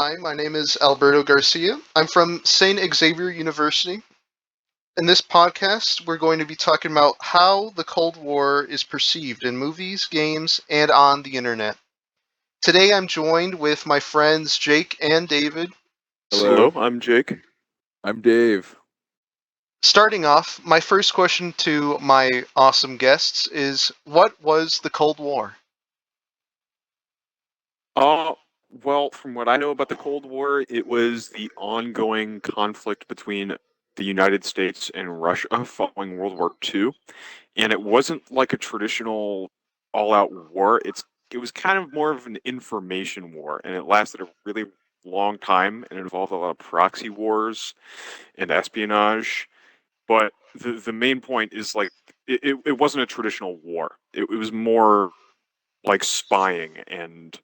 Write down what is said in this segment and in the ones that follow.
Hi, my name is Alberto Garcia. I'm from St. Xavier University. In this podcast, we're going to be talking about how the Cold War is perceived in movies, games, and on the internet. Today, I'm joined with my friends Jake and David. Hello, Hello, I'm Jake. I'm Dave. Starting off, my first question to my awesome guests is, what was the Cold War? Well, from what I know about the Cold War, it was the ongoing conflict between the United States and Russia following World War II. And it wasn't like a traditional all-out war. It was kind of more of an information war, and it lasted a really long time, and it involved a lot of proxy wars and espionage. But the main point is like it wasn't a traditional war. It was more like spying and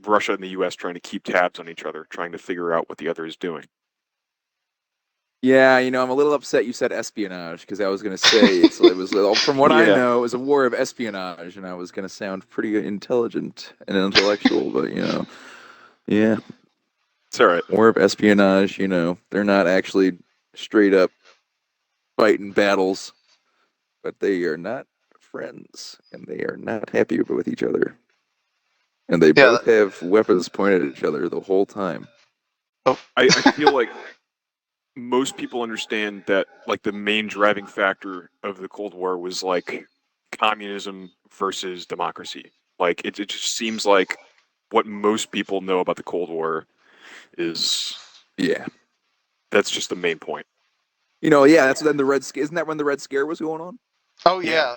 Russia and the U.S. trying to keep tabs on each other, trying to figure out what the other is doing. Yeah, I'm a little upset you said espionage because I was going to say it was from what I Yeah. know, it was a war of espionage, and I was going to sound pretty intelligent and intellectual, but yeah, It's all right. war of espionage. They're not actually straight up fighting battles, but they are not friends, and they are not happy with each other, and they Yeah. both have weapons pointed at each other the whole time. Oh, I feel like most people understand that like the main driving factor of the Cold War was like communism versus democracy. Like it just seems like what most people know about the Cold War is Yeah, that's just the main point. yeah. That's then the Red Scare. Isn't that when the Red Scare was going on? oh Yeah. yeah.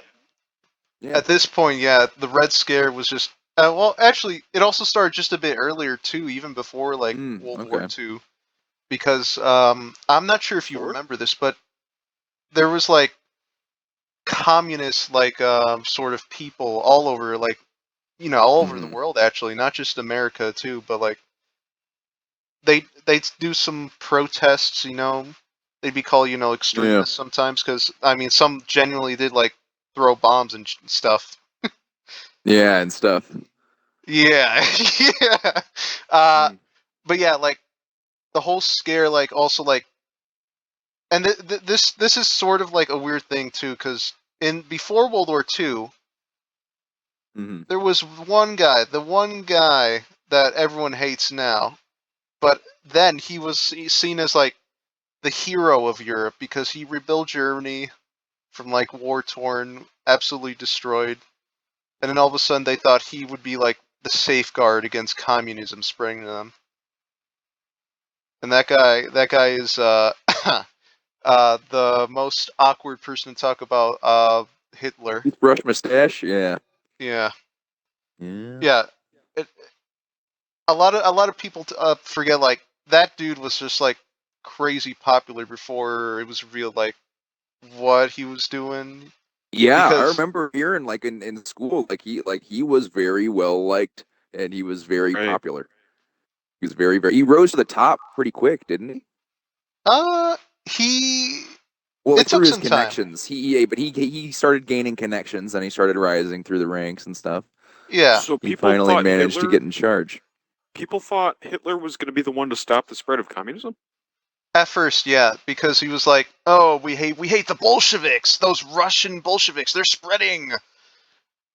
Yeah. At this point, yeah, the Red Scare was just. Well, actually, it also started just a bit earlier too, even before like World War Okay. II, because I'm not sure if you Sure. remember this, but there was like communist like sort of people all over, like all over the world actually, not just America too, but like they'd do some protests, they'd be called extremists sometimes, because I mean some genuinely did like throw bombs and stuff. Yeah, and stuff. Yeah, yeah. Mm. But yeah, like the whole scare, like also like, and this is sort of like a weird thing too, because in before World War II, there was the one guy that everyone hates now, but then he was seen as like the hero of Europe because he rebuilt Germany from like war torn, absolutely destroyed, and then all of a sudden they thought he would be like the safeguard against communism spreading to them. And that guy is the most awkward person to talk about. Hitler. Toothbrush mustache. Yeah. Yeah, Yeah. yeah. It, a lot of people forget like that dude was just like crazy popular before it was revealed like what he was doing. Yeah, I Because remember hearing like in school, he was very well liked and he was very Right. popular. He was he rose to the top pretty quick, didn't he? he Well, it through took his some time. connections. He started gaining connections and he started rising through the ranks and stuff. Yeah, So He finally managed to get in charge. people thought Hitler was going to be the one to stop the spread of communism. at first, yeah, because he was like, "Oh, we hate the Bolsheviks. Those Russian Bolsheviks. They're spreading."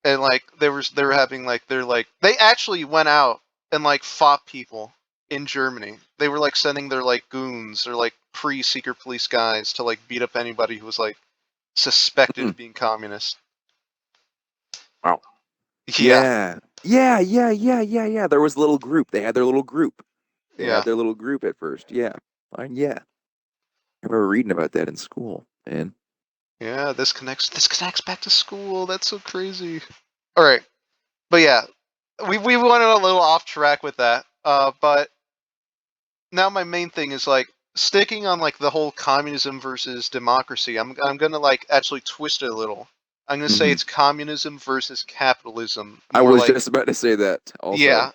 And like they were having like they actually went out and like fought people in Germany. They were like sending their like goons or like pre-secret police guys to like beat up anybody who was like suspected of being communist. Wow. Yeah, Yeah. There was a little group. They had their little group. They yeah, had their little group at first. Yeah. Yeah. I remember reading about that in school, man. yeah. This connects back to school. That's so crazy. All right, but yeah, we went a little off track with that. But now my main thing is like sticking on like the whole communism versus democracy. I'm gonna like actually twist it a little. I'm gonna say hmm it's communism versus capitalism. I More was like just about to say that also. yeah,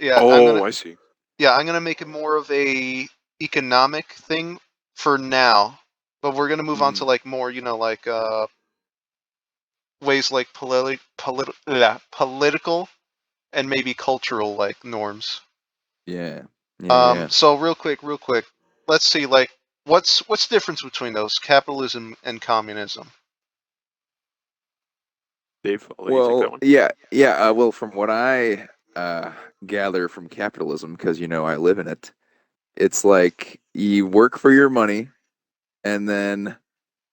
yeah. Oh, I see. I'm gonna make it more of a economic thing for now, but we're gonna move on hmm to like more like ways like political and maybe cultural like norms. Yeah. Yeah. So real quick, let's see, like, what's the difference between those, capitalism and communism? Dave, I'll let you take that Well, one. yeah. Well, from what I gather from capitalism, because I live in it, it's like you work for your money, and then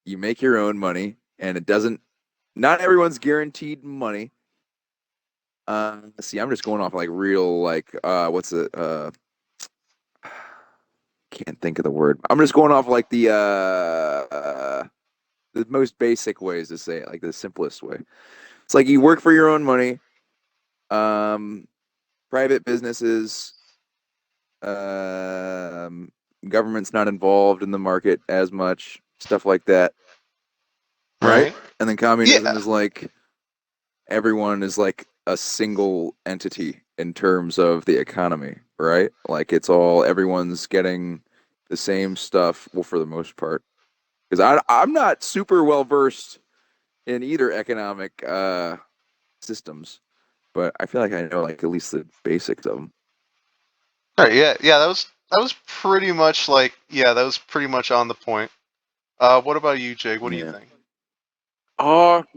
you make your own money, and it doesn't. Not everyone's guaranteed money. See, I'm just going off like real, like what's it? Can't think of the word. I'm just going off like the most basic ways to say it, like the simplest way. It's like you work for your own money. Um, Private businesses, um, government's not involved in the market as much, stuff like that, right? Right. And then communism Yeah. is like everyone is like a single entity in terms of the economy, right? Like it's all everyone's getting the same stuff, well, for the most part. Because I'm not super well versed in either economic systems, but I feel like I know like at least the basics of them. All right. Yeah. That was pretty much like, yeah, that was pretty much on the point. What about you, Jake? What do you Yeah. think?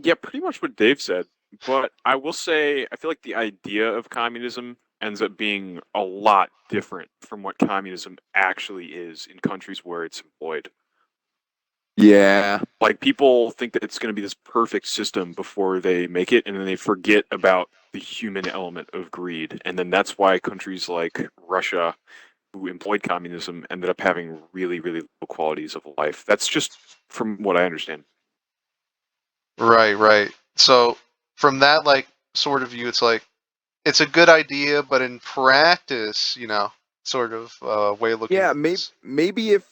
Yeah, pretty much what Dave said. But I will say, I feel like the idea of communism ends up being a lot different from what communism actually is in countries where it's employed. Yeah. Like people think that it's going to be this perfect system before they make it, and then they forget about the human element of greed. And then that's why countries like Russia, who employed communism, ended up having really, really low qualities of life. That's just from what I understand. Right. So from that, like, sort of view, it's like it's a good idea, but in practice, sort of way of looking Yeah, at maybe this. maybe if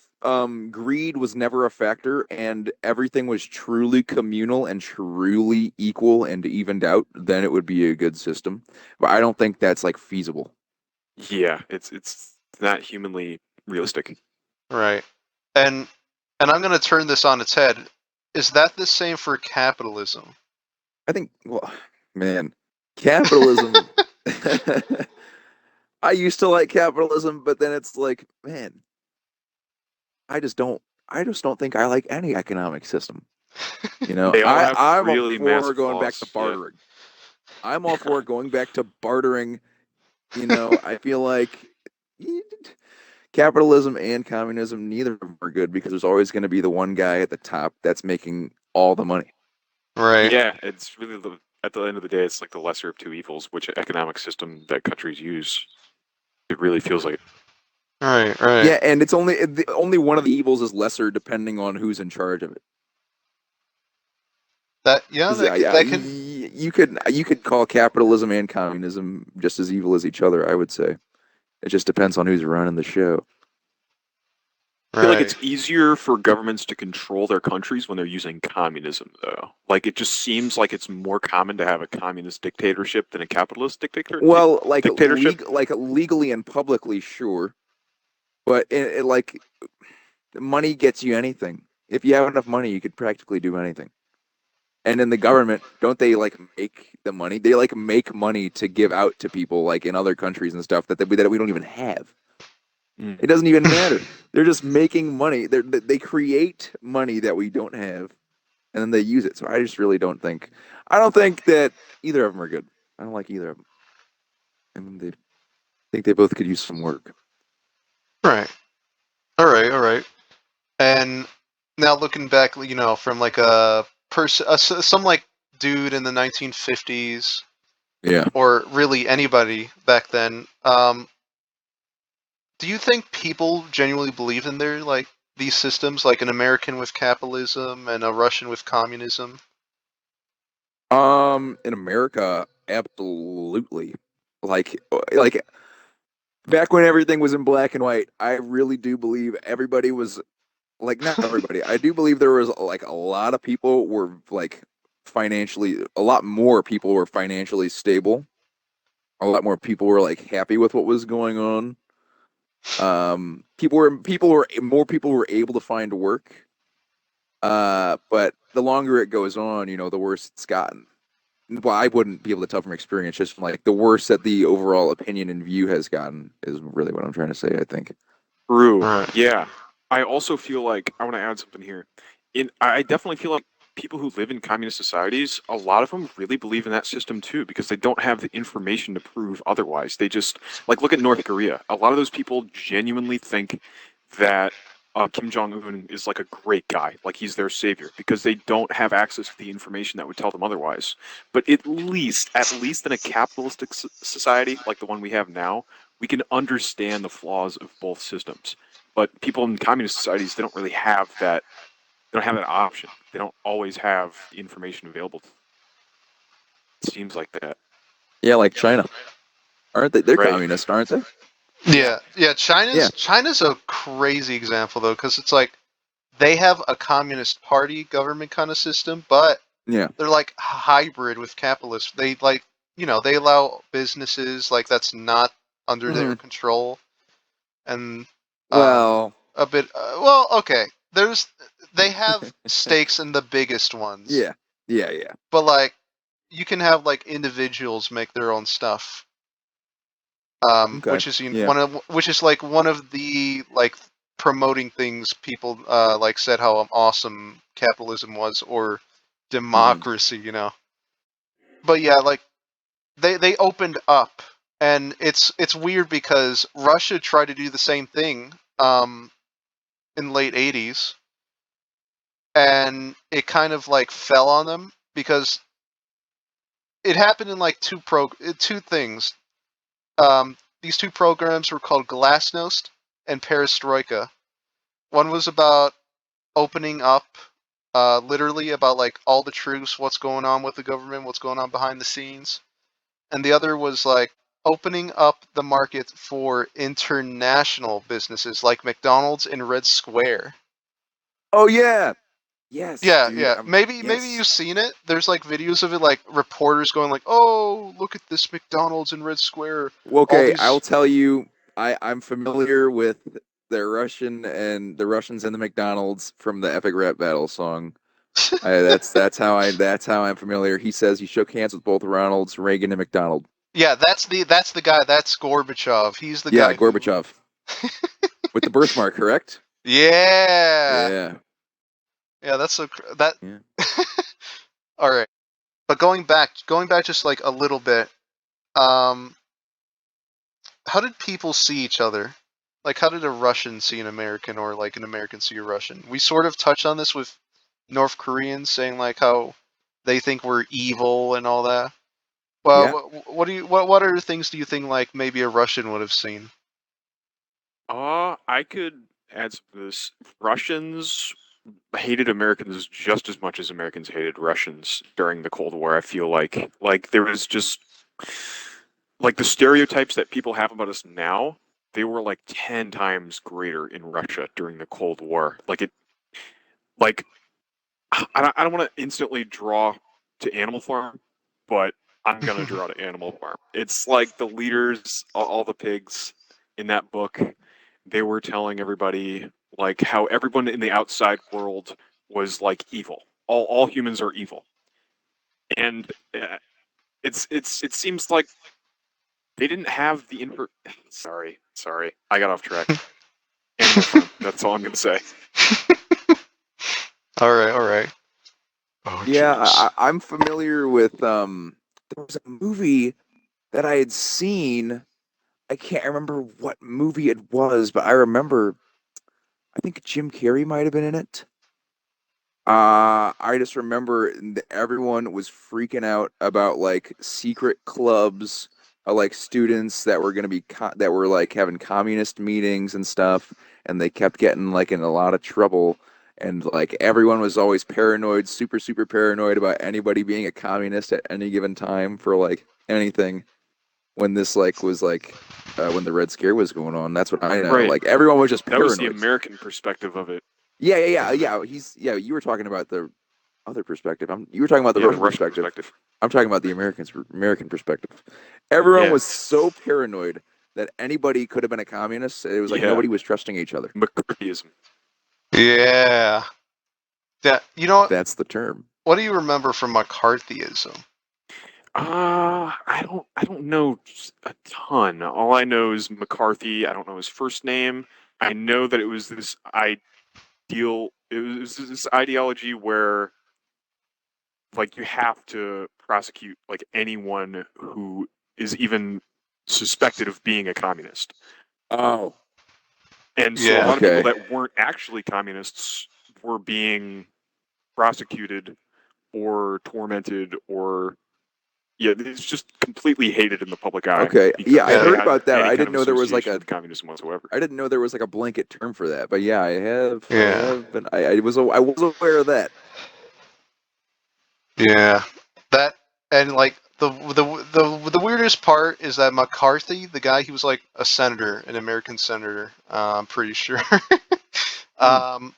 greed was never a factor and everything was truly communal and truly equal and evened out, then it would be a good system. But I don't think that's like feasible. Yeah, it's not humanly realistic. Right. And I'm going to turn this on its head. Is that the same for capitalism? I think, well, man, capitalism. I used to like capitalism, but then it's like, man, I just don't. I just don't think I like any economic system. They all have I'm all really for massive going back to flaws. Yeah. bartering. I'm all for going back to bartering. I feel like capitalism and communism, neither of them are good because there's always going to be the one guy at the top that's making all the money. Right. Yeah, it's really at the end of the day, it's like the lesser of two evils, which economic system that countries use. It really feels like it. Right. Yeah, and it's only one of the evils is lesser depending on who's in charge of it. That yeah, 'Cause, that can you could call capitalism and communism just as evil as each other, I would say. It just depends on who's running the show. I feel like right. it's easier for governments to control their countries when they're using communism, though. Like it just seems like it's more common to have a communist dictatorship than a capitalist Well, dictatorship. like legally and publicly, sure, but like money gets you anything. If you have enough money, you could practically do anything. And in the government, don't they like make the money? They like make money to give out to people like in other countries and stuff that we don't even have. Mm. It doesn't even matter. They're just making money. They create money that we don't have, and then they use it. So I just really don't think. I don't think that either of them are good. I don't like either of them. I mean, they think they both could use some work. Right. All right. And now looking back, from like a person, some like dude in the 1950s, Yeah. or really anybody back then. Do you think people genuinely believe in their like these systems, like an American with capitalism and a Russian with communism? In America, absolutely. Like back when everything was in black and white, I really do believe everybody was like not everybody. I do believe there was like a lot of people were like financially a lot more people were financially stable. A lot more people were like happy with what was going on. More people were able to find work. But the longer it goes on, the worse it's gotten. well, I wouldn't be able to tell from experience, just from like the worse that the overall opinion and view has gotten is really what I'm trying to say, I think. True. Right. Yeah. I also feel like I want to add something here. I definitely feel like people who live in communist societies, a lot of them really believe in that system too, because they don't have the information to prove otherwise. They just like look at North Korea. A lot of those people genuinely think that Kim Jong Un is like a great guy, like he's their savior, because they don't have access to the information that would tell them otherwise. But at least in a capitalistic society like the one we have now, we can understand the flaws of both systems. But people in communist societies, they don't really have that. They don't have that option. They don't always have the information available. It seems like that. Yeah, like China. Aren't they? They're Right. communist, aren't they? Yeah. Yeah. China's a crazy example though, because it's like they have a communist party government kind of system, but Yeah. they're like hybrid with capitalists. They like they allow businesses like that's not under their Hmm. control, and Well, a bit. Well, okay. They have stakes in the biggest ones, yeah. Yeah, yeah. but like you can have like individuals make their own stuff, Okay. Yeah. which is like one of the like promoting things people like said how awesome capitalism was or Hmm. democracy. But yeah, like they opened up, and it's weird because Russia tried to do the same thing in late 80s, and it kind of like fell on them because it happened in like two things. These two programs were called Glasnost and Perestroika. One was about opening up, literally about like all the truths, what's going on with the government, what's going on behind the scenes, and the other was like opening up the market for international businesses like McDonald's in Red Square. Oh yeah. Yes, Yeah, dude. yeah. Maybe Yes. you've seen it. There's like videos of it, like reporters going like, "Oh, look at this McDonald's in Red Square. Well, All okay, I'll these." tell you, I'm familiar with the Russians and the McDonald's from the Epic Rap Battle song. That's how I'm familiar. He says he shook hands with both Ronalds, Reagan, and McDonald. Yeah, that's the guy. That's Gorbachev. He's the Yeah, guy who. Gorbachev with the birthmark, correct? Yeah, Yeah, yeah. That. yeah, All right, but going back just like a little bit. Um, how did people see each other? Like, how did a Russian see an American, or like an American see a Russian? We sort of touched on this with North Koreans saying like how they think we're evil and all that. Well, yeah. what other things do you think like maybe a Russian would have seen? I could add some to this. Russians hated Americans just as much as Americans hated Russians during the Cold War. I feel like there was just like the stereotypes that people have about us now. They were like 10 times greater in Russia during the Cold War. Like I don't want to instantly draw to Animal Farm, but I'm gonna draw to Animal Farm. It's like the leaders, all the pigs in that book, they were telling everybody like how everyone in the outside world was like evil. All humans are evil, and it seems like they didn't have the info. Sorry, I got off track. Animal Farm. That's all I'm gonna say. All right, all right. Oh, Yeah, jeez. I'm familiar with there was a movie that I had seen. I can't remember what movie it was, but I remember I think Jim Carrey might have been in it. I just remember everyone was freaking out about like secret clubs, like students that were gonna be that were like having communist meetings and stuff, and they kept getting like in a lot of trouble, and like everyone was always paranoid, super paranoid about anybody being a communist at any given time for like anything. When this like was like when the Red Scare was going on, that's what I know. Right. Like everyone was just That was the paranoid. American perspective of it. Yeah. You were talking about the other perspective. You were talking about the Yeah, the Russian Russian perspective. perspective. I'm talking about the American perspective. Everyone Yeah, was so paranoid that anybody could have been a communist. It was like yeah. nobody was trusting each other. McCarthyism. Yeah. Yeah. You know what? That's the term. What do you remember from McCarthyism? I don't know a ton. All I know is McCarthy. I don't know his first name. I know that it was this ideal. It was this ideology where, like, you have to prosecute like anyone who is even suspected of being a communist. Oh, And so a Yeah. lot of people Okay. that weren't actually communists were being prosecuted or tormented or it's just completely hated in the public eye Okay. because Yeah, I Yeah. they heard had about that. any I kind didn't of know there was like association a. with communism whatsoever. I didn't know there was like a blanket term for that. But yeah, I have. I Yeah. have been. I was aware of that. Yeah. That and like the weirdest part is that McCarthy, the guy, he was like a senator, an American senator, I'm pretty sure, um,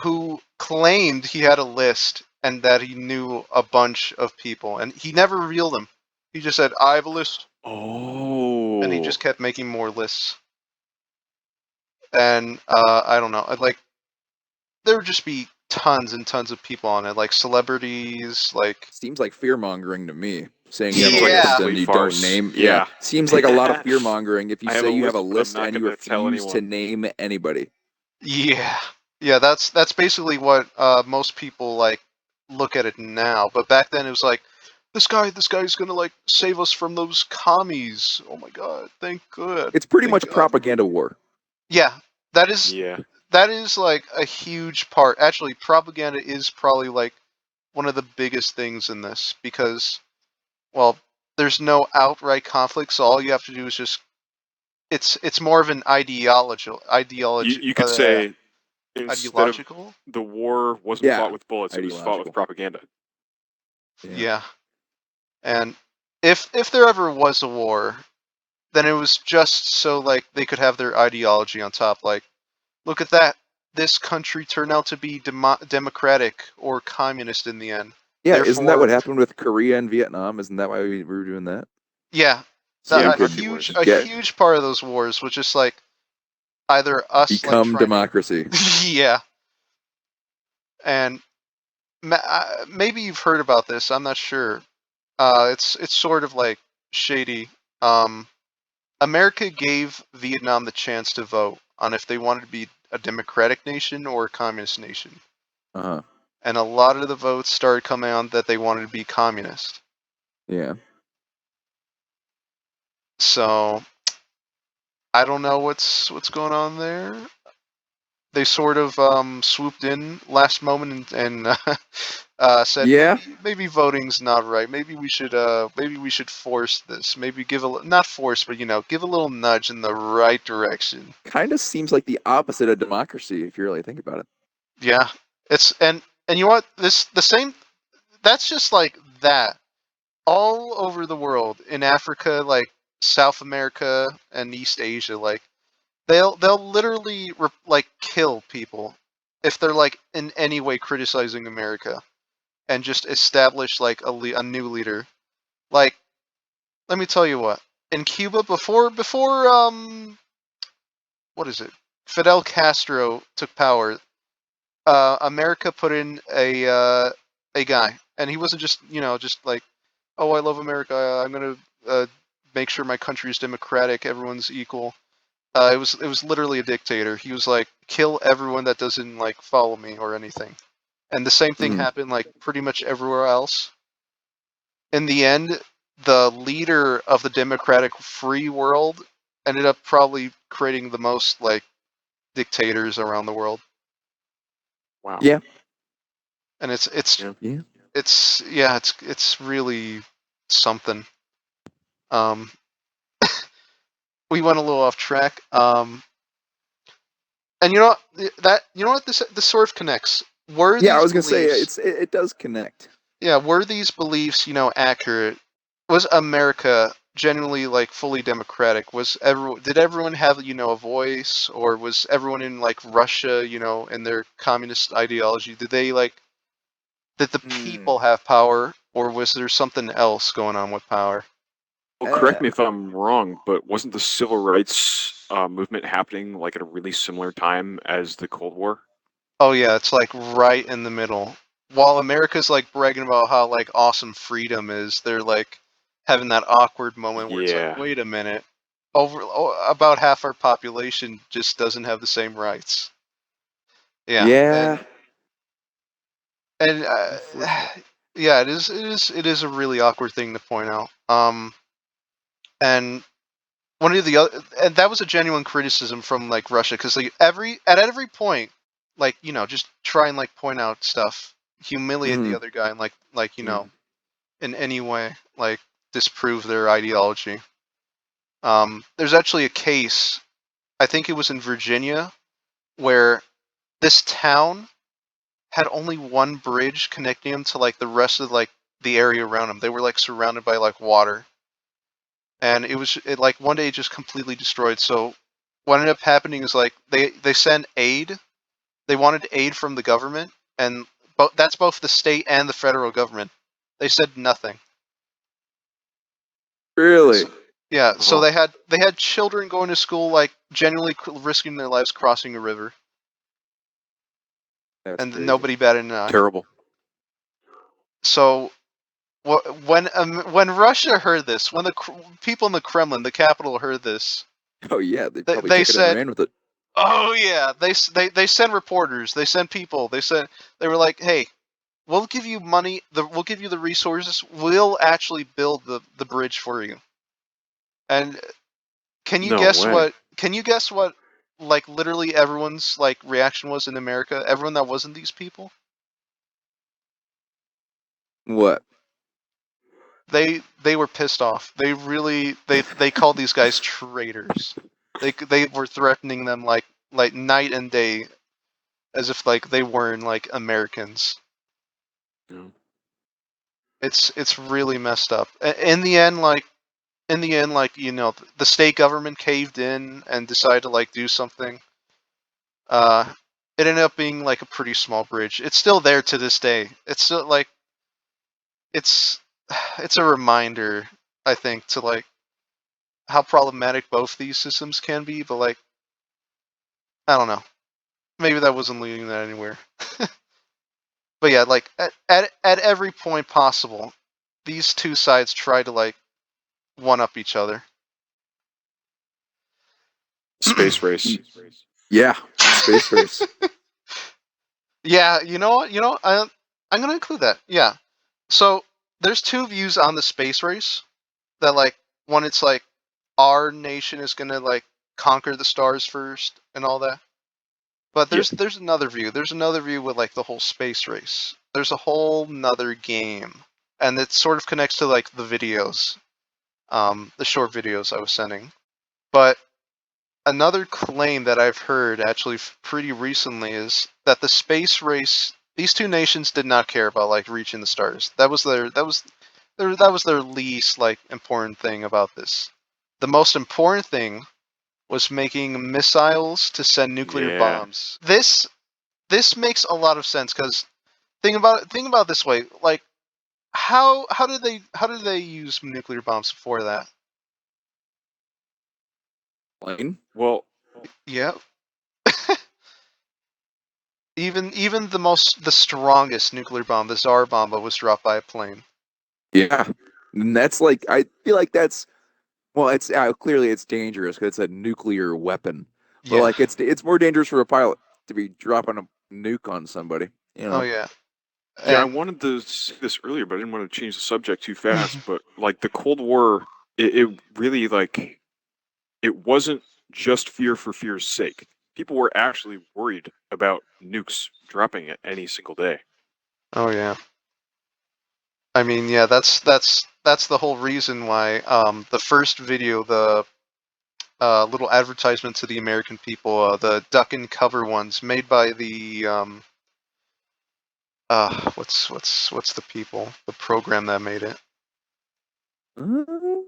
who claimed he had a list and that he knew a bunch of people, and he never revealed them. He just said, "I have a list," and he Oh, just kept making more lists. And I don't know, like there would just be tons and tons of people on it, like celebrities, like Seems like fear mongering to me. Saying you have a seems like a list yeah, and complete you don't farce. name. Yeah, Yeah. seems like a lot of fear mongering if you I have say a you have a list, but I'm list not and you going to tell refuse to anyone. name anybody. yeah, yeah. That's basically what most people like look at it now. But back then it was like, this guy's gonna like save us from those commies. Oh my god, thank God, It's pretty thank much God. propaganda war. Yeah, that is Yeah. that is like a huge part. Actually, propaganda is probably like one of the biggest things in this because, well, there's no outright conflict, so all you have to do is just it's more of an You could say instead of ideological. the war wasn't Yeah, fought with bullets, it was fought with ideological. propaganda. Yeah. Yeah, and if there ever was a war, then it was just so like they could have their ideology on top. Like, look at that. This country turned out to be democratic or communist in the end. Yeah, isn't that what Therefore, happened with Korea and Vietnam? Isn't that why we were doing that? yeah, So Yeah, we a could proxy huge wars. a get huge part of those wars was just like either us like become trying to democracy. yeah, and maybe you've heard about this. I'm not sure. It's sort of like shady. Um, America gave Vietnam the chance to vote on if they wanted to be a democratic nation or a communist nation, Uh-huh. and a lot of the votes started coming on that they wanted to be communist. Yeah. So I don't know what's going on there. They sort of swooped in last moment and said Yeah. maybe voting's not right. Maybe we should force this. Maybe give not force, but give a little nudge in the right direction. Kind of seems like the opposite of democracy if you really think about it. Yeah, it's and you know what, this the same. That's just like that all over the world in Africa, like South America and East Asia, like they'll literally like kill people if they're like in any way criticizing America and just establish like a new leader. Like, let me tell you what. In Cuba, before what is it? Fidel Castro took power. America put in a guy, and he wasn't just just like, oh, I love America. I'm gonna make sure my country is democratic. Everyone's equal. It was literally a dictator. He was like, kill everyone that doesn't like follow me or anything. And the same thing Mm. happened like pretty much everywhere else. In the end, the leader of the democratic free world ended up probably creating the most like dictators around the world. Wow. Yeah. And it's Yeah. Yeah. it's yeah, it's really something. Um, we went a little off track. And you know what, this sort of connects. Were Yeah, I these was gonna say beliefs? it does connect. Yeah, were these beliefs, accurate? Was America genuinely like fully democratic? Did everyone have, a voice, or was everyone in like Russia, in their communist ideology? Did the Mm. people have power, or was there something else going on with power? Well, Uh, correct me if I'm wrong, but wasn't the civil rights movement happening like at a really similar time as the Cold War? Oh yeah, it's like right in the middle. While America's like bragging about how like awesome freedom is, they're like having that awkward moment where it's like, Yeah. wait a minute, about half our population just doesn't have the same rights. Yeah, Yeah, and unfortunate. yeah, it is a really awkward thing to point out. And one of the other, and that was a genuine criticism from like Russia, because like at every point, like just try and like point out stuff, humiliate the Mhm. other guy, and like Mhm. in any way like disprove their ideology. There's actually a case, I think it was in Virginia, where this town had only one bridge connecting them to like the rest of like the area around them. They were like surrounded by like water, and it like one day just completely destroyed. So what ended up happening is like they sent aid. They wanted aid from the government, and that's both the state and the federal government. They said nothing. Really? So, yeah, so Oh, they had children going to school like genuinely risking their lives crossing a river, That's and crazy. nobody batted an eye. terrible. So when Russia heard this, when the people in the Kremlin, the capital, heard this, Oh yeah, they probably they took it and said, ran with it. "Oh yeah." They sent reporters, they sent people, they were like, "Hey, we'll give you money, we'll give you the resources, we'll actually build the bridge for you." And can you No guess way. what? Can you guess what? Like literally everyone's like reaction was in America. Everyone that wasn't these people, What? they were pissed off. They really they called these guys traitors. They were threatening them like night and day, as if like they weren't like Americans. No. It's really messed up. In the end, like the state government caved in and decided to like do something. Uh, it ended up being like a pretty small bridge. It's still there to this day. It's still like it's it's a reminder, I think, to like how problematic both these systems can be. But like I don't know, maybe that wasn't leading that anywhere. But yeah, like at every point possible, these two sides try to like one up each other. Space race. Yeah, space race. Yeah, you know what? I'm gonna include that. Yeah. So there's two views on the space race. That like one, it's like our nation is gonna like conquer the stars first and all that. But Yeah. there's another view. There's another view with like the whole space race. There's a whole nother game, and it sort of connects to like the videos, the short videos I was sending. But another claim that I've heard actually pretty recently is that the space race, these two nations did not care about like reaching the stars. That was their least like important thing about this. The most important thing was making missiles to send nuclear Yeah. bombs. This makes a lot of sense, because think about it this way, like how did they use nuclear bombs before that? Plane. Well, Yeah, even the strongest nuclear bomb, the Tsar bomba, was dropped by a plane. Yeah, and that's like I feel like that's well, it's clearly it's dangerous because it's a nuclear weapon, but Yeah. like it's more dangerous for a pilot to be dropping a nuke on somebody. You Oh know. yeah. yeah, I And wanted to say this earlier, but I didn't want to change the subject too fast. But like the Cold War, it really like it wasn't just fear for fear's sake. People were actually worried about nukes dropping it any single day. oh yeah. I mean, yeah, that's the whole reason why the first video, the little advertisement to the American people, the duck and cover ones made by the what's the people, the program that made it. Uh,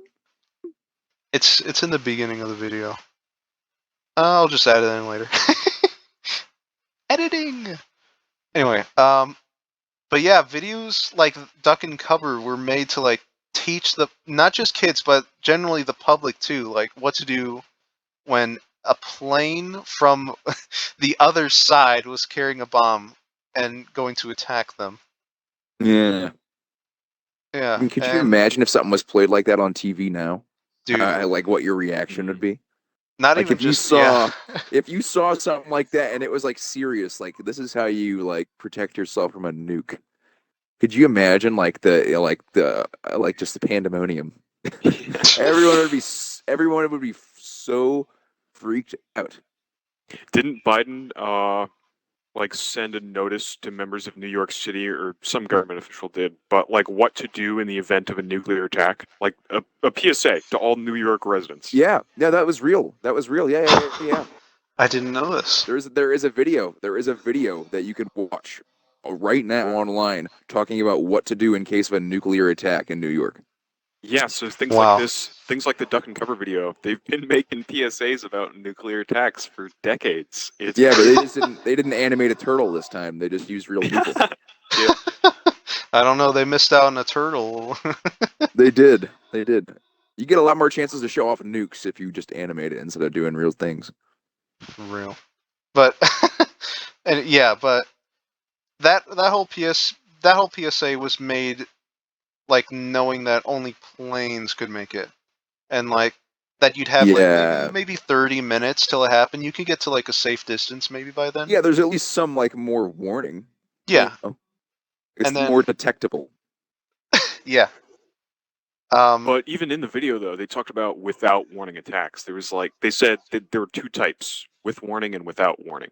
It's in the beginning of the video. I'll just add it in later. Editing. Anyway, but yeah, videos like duck and cover were made to like teach the not just kids but generally the public too, like what to do when a plane from the other side was carrying a bomb and going to attack them. yeah. Yeah, I mean, could you and imagine if something was played like that on TV now? dude, Like what your reaction would be? not Like even just yeah. if you saw something like that and it was like serious, like this is how you like protect yourself from a nuke. Could you imagine like just the pandemonium? Everyone would be so freaked out. Didn't Biden like send a notice to members of New York City, or some government official did, but like what to do in the event of a nuclear attack? Like a PSA to all New York residents. Yeah, that was real. That was real. Yeah. I didn't know this. There is a video. There is a video that you can watch right now online talking about what to do in case of a nuclear attack in New York. Yeah, so things like Wow. this, things like the duck and cover video, they've been making PSAs about nuclear attacks for decades. It's Yeah, but pretty. they didn't animate a turtle this time. They just used real people. Yeah. I don't know. They missed out on a turtle. They did. They did. You get a lot more chances to show off nukes if you just animate it instead of doing real things. For real. But and yeah, but that whole PSA was made like knowing that only planes could make it, and like that you'd have like Yeah. maybe 30 minutes till it happened. You could get to like a safe distance maybe by then. Yeah, there's at least some like more warning. You Yeah, know? and It's more then detectable. yeah, But even in the video, though, they talked about without warning attacks. There was like they said that there were two types: with warning and without warning.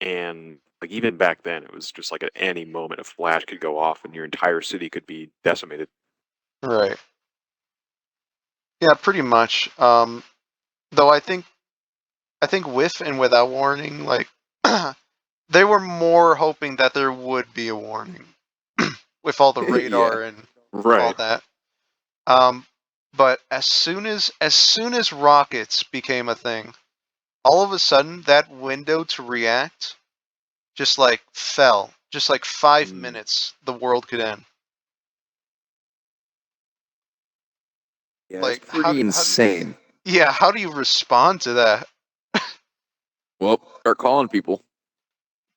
And like even back then, it was just like at any moment a flash could go off and your entire city could be decimated. right. Yeah, pretty much. Though I think with and without warning, like they were more hoping that there would be a warning with all the Yeah. radar and all Right. that. Um, but as soon as rockets became a thing, all of a sudden that window to react just like fell. Just like 5 minutes, the world could end. Yeah, it's Like pretty insane. yeah, how do you respond to that? Well, start calling people.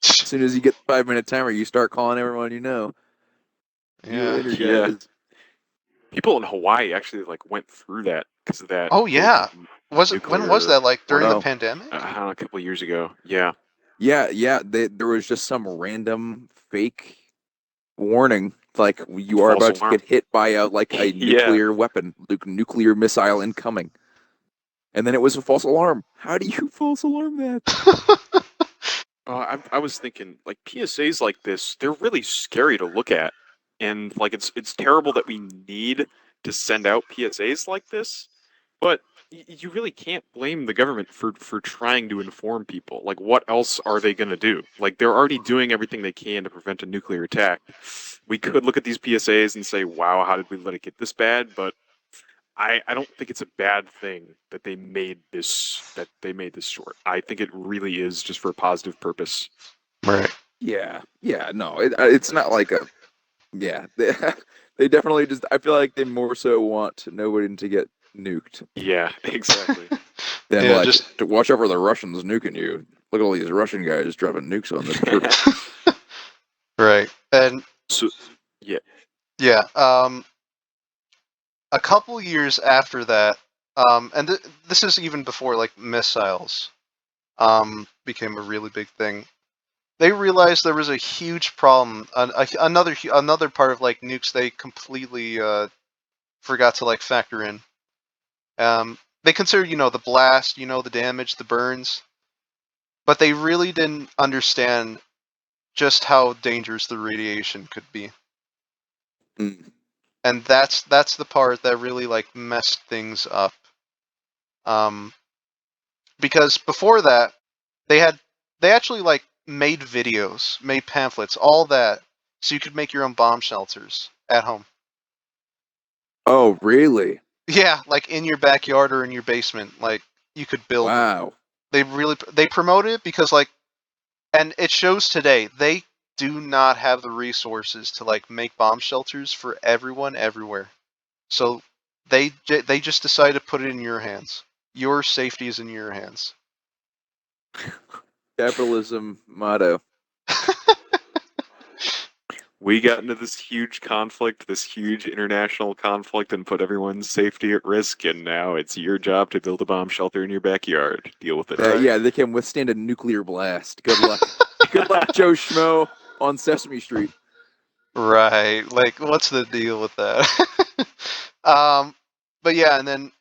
As soon as you get the 5 minute timer, you start calling everyone you know. See you Yeah. later, Yeah. guys. People in Hawaii actually like went through that because of that Oh big yeah. When was nuclear. that? Like during the Oh, pandemic? I don't know, a couple of years ago. Yeah. yeah. There was just some random fake warning, like you are False about to alarm. get hit by a Yeah. nuclear weapon, nuclear missile incoming, and then it was a false alarm. How do you false alarm that? I was thinking like PSAs like this, they're really scary to look at, and like it's terrible that we need to send out PSAs like this, but you really can't blame the government for trying to inform people. Like, what else are they going to do? Like, they're already doing everything they can to prevent a nuclear attack. We could look at these PSAs and say, "Wow, how did we let it get this bad?" But I don't think it's a bad thing that they made this short. I think it really is just for a positive purpose. Right. Yeah. No, it's not like a yeah. They definitely just. I feel like they more so want nobody to get nuked Yeah, exactly. than Yeah, like just to watch out for the Russians nuking you. Look at all these Russian guys dropping nukes on this turtle. right. And So, yeah, yeah, a couple years after that, and this is even before like missiles became a really big thing. They realized there was a huge problem. Another part of like nukes they completely forgot to like factor in. They considered the blast, the damage, the burns, but they really didn't understand just how dangerous the radiation could be. Mm. And that's the part that really like messed things up. Um, because before that, they actually like made videos, made pamphlets, all that, so you could make your own bomb shelters at home. Oh, really? Yeah, like in your backyard or in your basement, like you could build them. Wow. They promote it because like, and it shows today they do not have the resources to like make bomb shelters for everyone everywhere. So they just decided to put it in your hands. Your safety is in your hands. Capitalism motto. We got into this huge conflict, this huge international conflict, and put everyone's safety at risk. And now it's your job to build a bomb shelter in your backyard. Deal with it. Yeah, they can withstand a nuclear blast. Good luck. Good luck, Joe Schmo on Sesame Street. Right. Like, what's the deal with that? But yeah, and then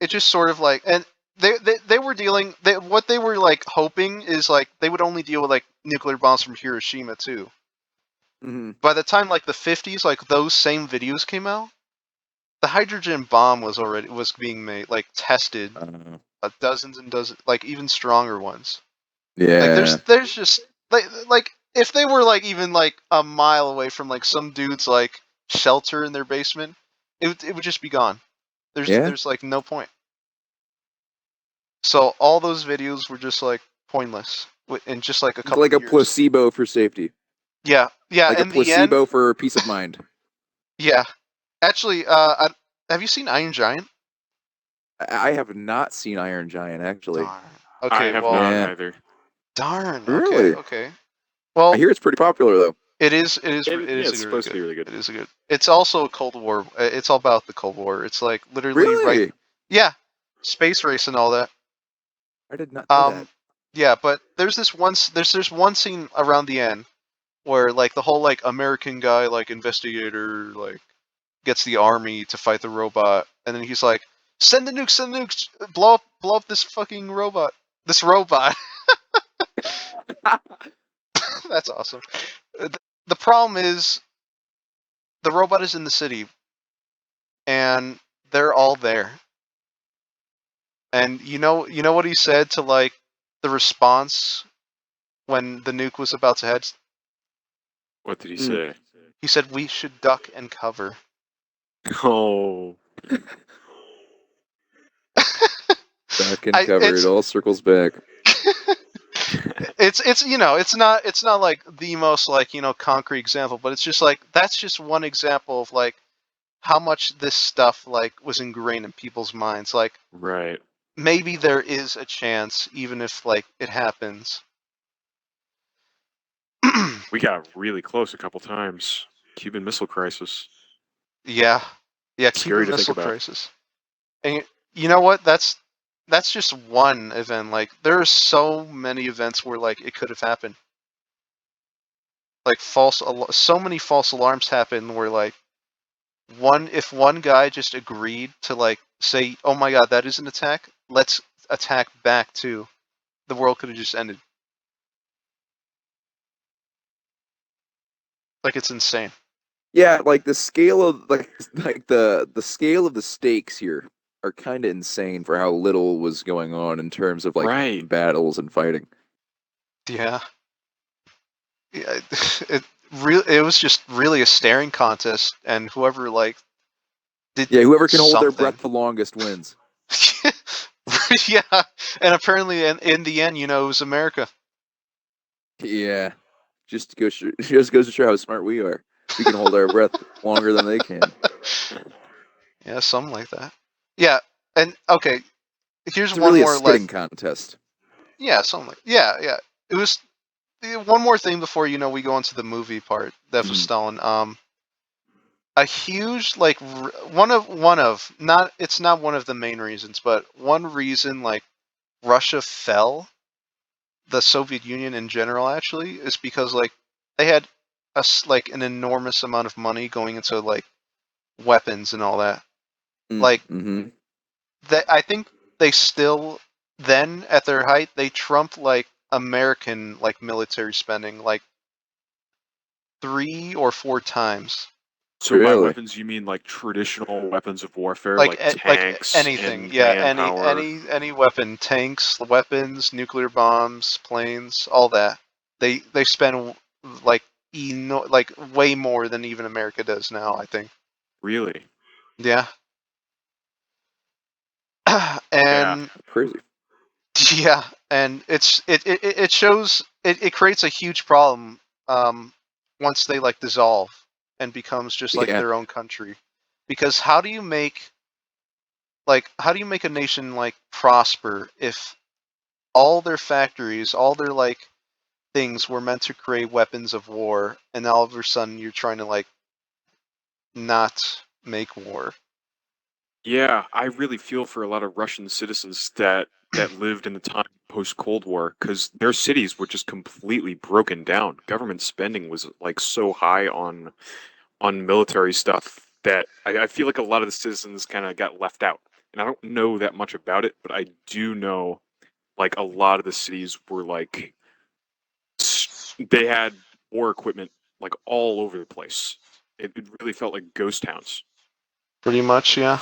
it just sort of like, and they were dealing. What they were like hoping is like they would only deal with like nuclear bombs from Hiroshima too. Mm-hmm. By the time like the 50s, like those same videos came out, the hydrogen bomb was being made, like tested, dozens and dozens, like even stronger ones. Like Yeah. there's just like if they were like even like a mile away from like some dude's like shelter in their basement, it would just be gone. There's like no point. So all those videos were just like pointless in just like a couple Like a of years. placebo for safety. Yeah. Like a In the end, placebo for peace of mind. yeah. Actually, have you seen Iron Giant? I have not seen Iron Giant, actually. Darn. I Okay, have well, not either. darn. Really? Okay. Well, I hear it's pretty popular, though. it is Yeah, it's really supposed to good. be really good. It is a good. It's also a Cold War. It's all about the Cold War. It's like literally right. Really? Yeah, space race and all that. I did not know that. Yeah, but there's this one scene around the end where like the whole like American guy like investigator like gets the army to fight the robot, and then he's like, send the nukes, blow up this fucking robot. This robot. That's awesome. The problem is the robot is in the city, and they're all there. And you know what he said to like the response when the nuke was about to head? What did he say? He said we should duck and cover. Oh. Duck and cover. It all circles back. it's it's not like the most like concrete example, but it's just like that's just one example of like how much this stuff like was ingrained in people's minds. Like Right. maybe there is a chance, even if like it happens. We got really close a couple times. Cuban Missile Crisis. Yeah, Scary Cuban to think Missile about. Crisis. And you know what? That's just one event. Like there are so many events where like it could have happened. Like so many false alarms happen where like if one guy just agreed to like say, "Oh my God, that is an attack. Let's attack back too." The world could have just ended. Like it's insane. Yeah, like the scale of like the scale of the stakes here are kind of insane for how little was going on in terms of like Right. battles and fighting. Yeah. Yeah. It was just really a staring contest, and whoever like did Whoever can hold their something. breath the longest wins. Yeah, and apparently in the end, it was America. Yeah, just goes to show how smart we are. We can hold our breath longer than they can. Yeah, something like that. Yeah, and okay, here's It's one really a more spitting contest. Yeah, something like yeah. It was one more thing before we go into the movie part that was Stalin. A huge like one of not it's not one of the main reasons, but one reason like Russia fell, the Soviet Union in general actually, is because like they had like an enormous amount of money going into like weapons and all that. Like I think they still then at their height they trumped like American like military spending like 3 or 4 times. So by weapons you mean like traditional weapons of warfare, like tanks anything, and yeah, manpower? any weapon, tanks, weapons, nuclear bombs, planes, all that. They spend like like way more than even America does now, I think. Really? Yeah. And crazy. yeah, and it shows it creates a huge problem once they like dissolve and becomes just like their own country. Because how do you make a nation like prosper if all their factories, all their like things were meant to create weapons of war, and all of a sudden you're trying to like not make war. Yeah, I really feel for a lot of Russian citizens that lived in the time post Cold War, because their cities were just completely broken down. Government spending was like so high on military stuff that I feel like a lot of the citizens kind of got left out. And I don't know that much about it, but I do know like a lot of the cities were like they had war equipment like all over the place. It really felt like ghost towns. Pretty much, yeah.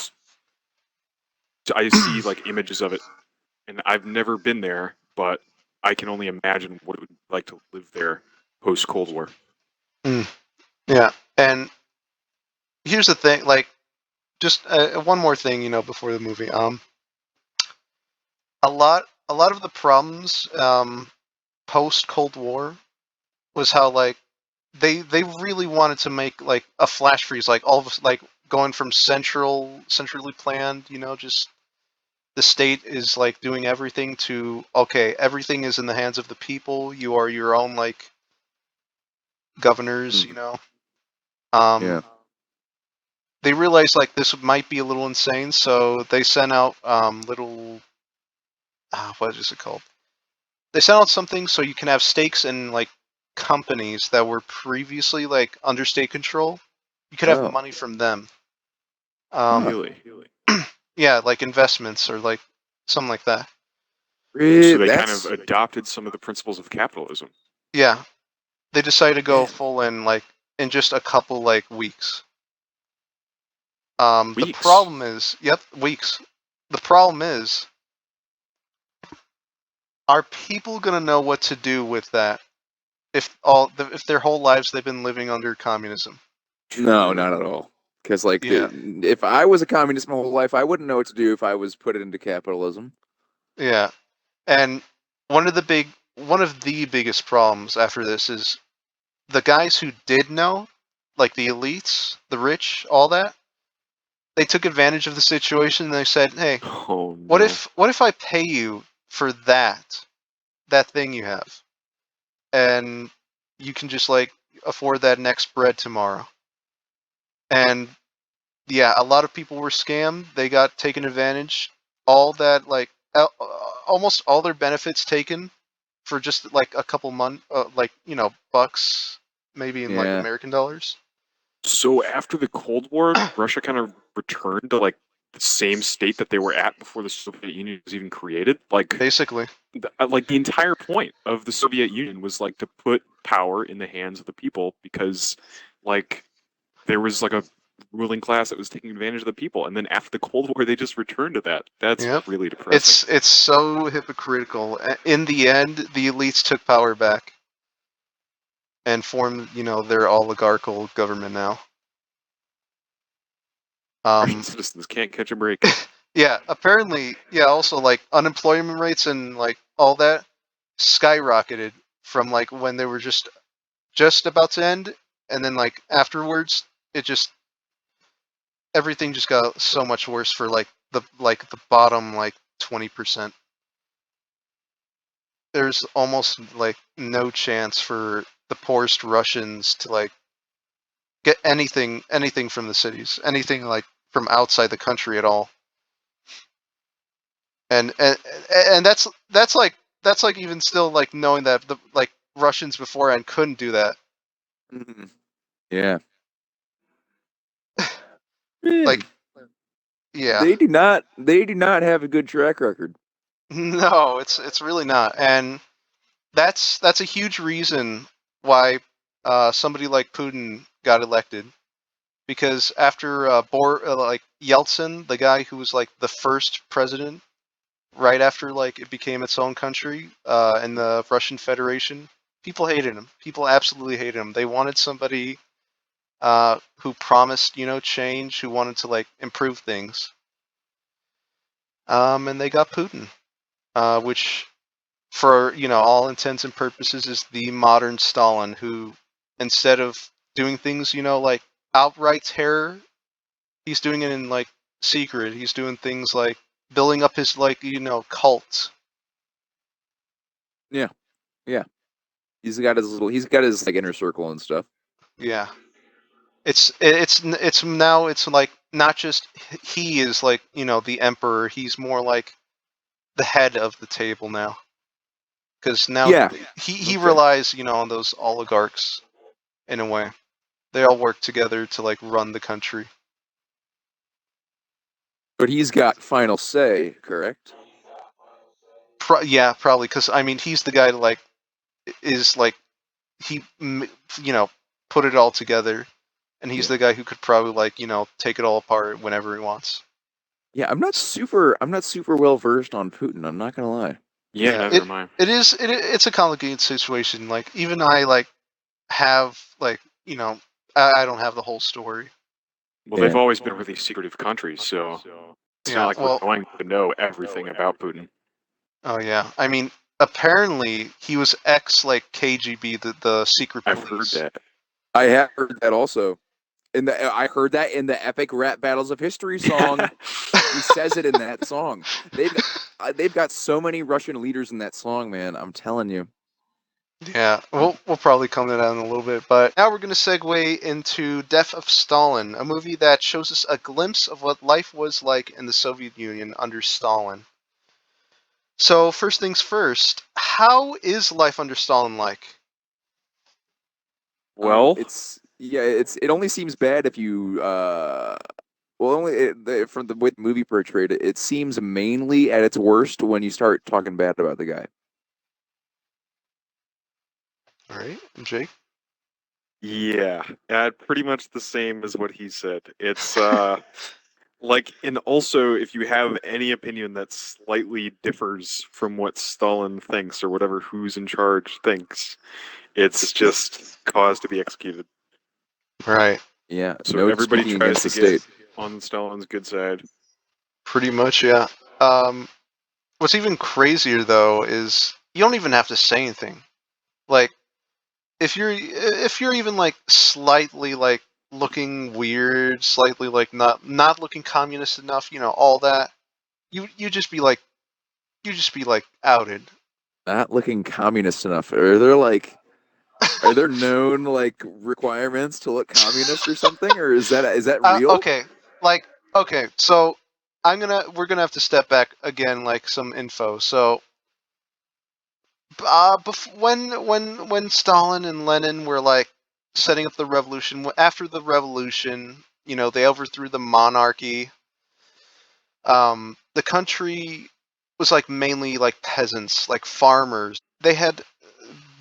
I see like images of it, and I've never been there, but I can only imagine what it would be like to live there post Cold War. Yeah, and here's the thing, like, just one more thing, before the movie. A lot of the problems post Cold War was how like they really wanted to make like a flash freeze, like all of us, like going from centrally planned, just the state is like doing everything to okay, everything is in the hands of the people. You are your own like governors, Yeah. They realized like this might be a little insane, so they sent out little what is it called? They sent out something so you can have stakes in like companies that were previously like under state control. You could have Oh. money from them. Huh. Really? Yeah, like investments or like something like that. So they kind of That's adopted some of the principles of capitalism. Yeah, they decided to go man. full in like in just a couple like weeks. The Weeks. problem is, yep, weeks. The problem is, are people gonna know what to do with that if their whole lives they've been living under communism? No, not at all. Because like Yeah, if I was a communist my whole life, I wouldn't know what to do if I was put it into capitalism. yeah. And one of the biggest problems after this is the guys who did know, like the elites, the rich, all that, they took advantage of the situation and they said, "Hey, Oh what no. if I pay you for that thing you have, and you can just like afford that next bread tomorrow?" And yeah, a lot of people were scammed. They got taken advantage. All that like almost all their benefits taken for just like a couple like bucks, maybe in like Yeah. American dollars. So after the Cold War, Russia kind of returned to like the same state that they were at before the Soviet Union was even created. Basically, Like the entire point of the Soviet Union was like to put power in the hands of the people because like there was like a ruling class that was taking advantage of the people, and then after the Cold War, they just returned to that. That's yep. really depressing. It's so hypocritical. In the end, the elites took power back and formed, their oligarchical government now. Russian Um, citizens can't catch a break. yeah, apparently, yeah, also like unemployment rates and like all that skyrocketed from like when they were just about to end, and then like afterwards, it just everything just got so much worse for like the bottom like 20%. There's almost like no chance for the poorest Russians to like get anything from the cities, anything like from outside the country at all. And that's like even still like knowing that the like Russians beforehand couldn't do that. Mhm. Yeah. Like, Man, yeah. they do not have a good track record. No, it's really not. And that's a huge reason why somebody like Putin got elected, because after like Yeltsin, the guy who was like the first president right after like it became its own country in the Russian Federation, people hated him. People absolutely hated him. They wanted somebody who promised, change, who wanted to like improve things. And they got Putin, which for all intents and purposes is the modern Stalin, who instead of doing things like outright terror, he's doing it in like secret. He's doing things like building up his like cult. Yeah. Yeah. He's got his like inner circle and stuff. Yeah. It's now it's like not just he is like, the emperor. He's more like the head of the table now. Because now Yeah. he Okay. relies, on those oligarchs in a way. They all work together to like run the country. But he's got final say, correct? Yeah, probably because I mean he's the guy that like is like he put it all together, and he's the guy who could probably like take it all apart whenever he wants. Yeah, I'm not super well versed on Putin. I'm not gonna lie. Yeah, neither am I. It's a complicated situation. Like even I like have like I don't have the whole story. Well, they've always been really secretive countries, so it's not like we're going to know everything about Putin. Oh yeah, I mean apparently he was ex like KGB, the secret police. I've heard that. I have heard that also. I heard that in the epic Rap Battles of History song. He says it in that song. They've got so many Russian leaders in that song, man. I'm telling you. Yeah, we'll probably come to that in a little bit, but now we're going to segue into Death of Stalin, a movie that shows us a glimpse of what life was like in the Soviet Union under Stalin. So first things first, how is life under Stalin like? Well, it only seems bad if you from the way the movie portrayed it, it seems mainly at its worst when you start talking bad about the guy. All right, Jake. yeah, pretty much the same as what he said. It's like, and also if you have any opinion that slightly differs from what Stalin thinks or whatever who's in charge thinks, it's just cause to be executed. Right. Yeah, So no everybody speaking tries against to the get state. on Stalin's good side. Pretty much, yeah. What's even crazier though is you don't even have to say anything. Like if you're even like slightly like looking weird, slightly like not looking communist enough, all that, you just be like outed. Not looking communist enough. Are there known like requirements to look communist or something, or is that real? Okay, so we're gonna have to step back again, like some info. So, when Stalin and Lenin were like setting up the revolution, after the revolution, they overthrew the monarchy. The country was like mainly like peasants, like farmers. They had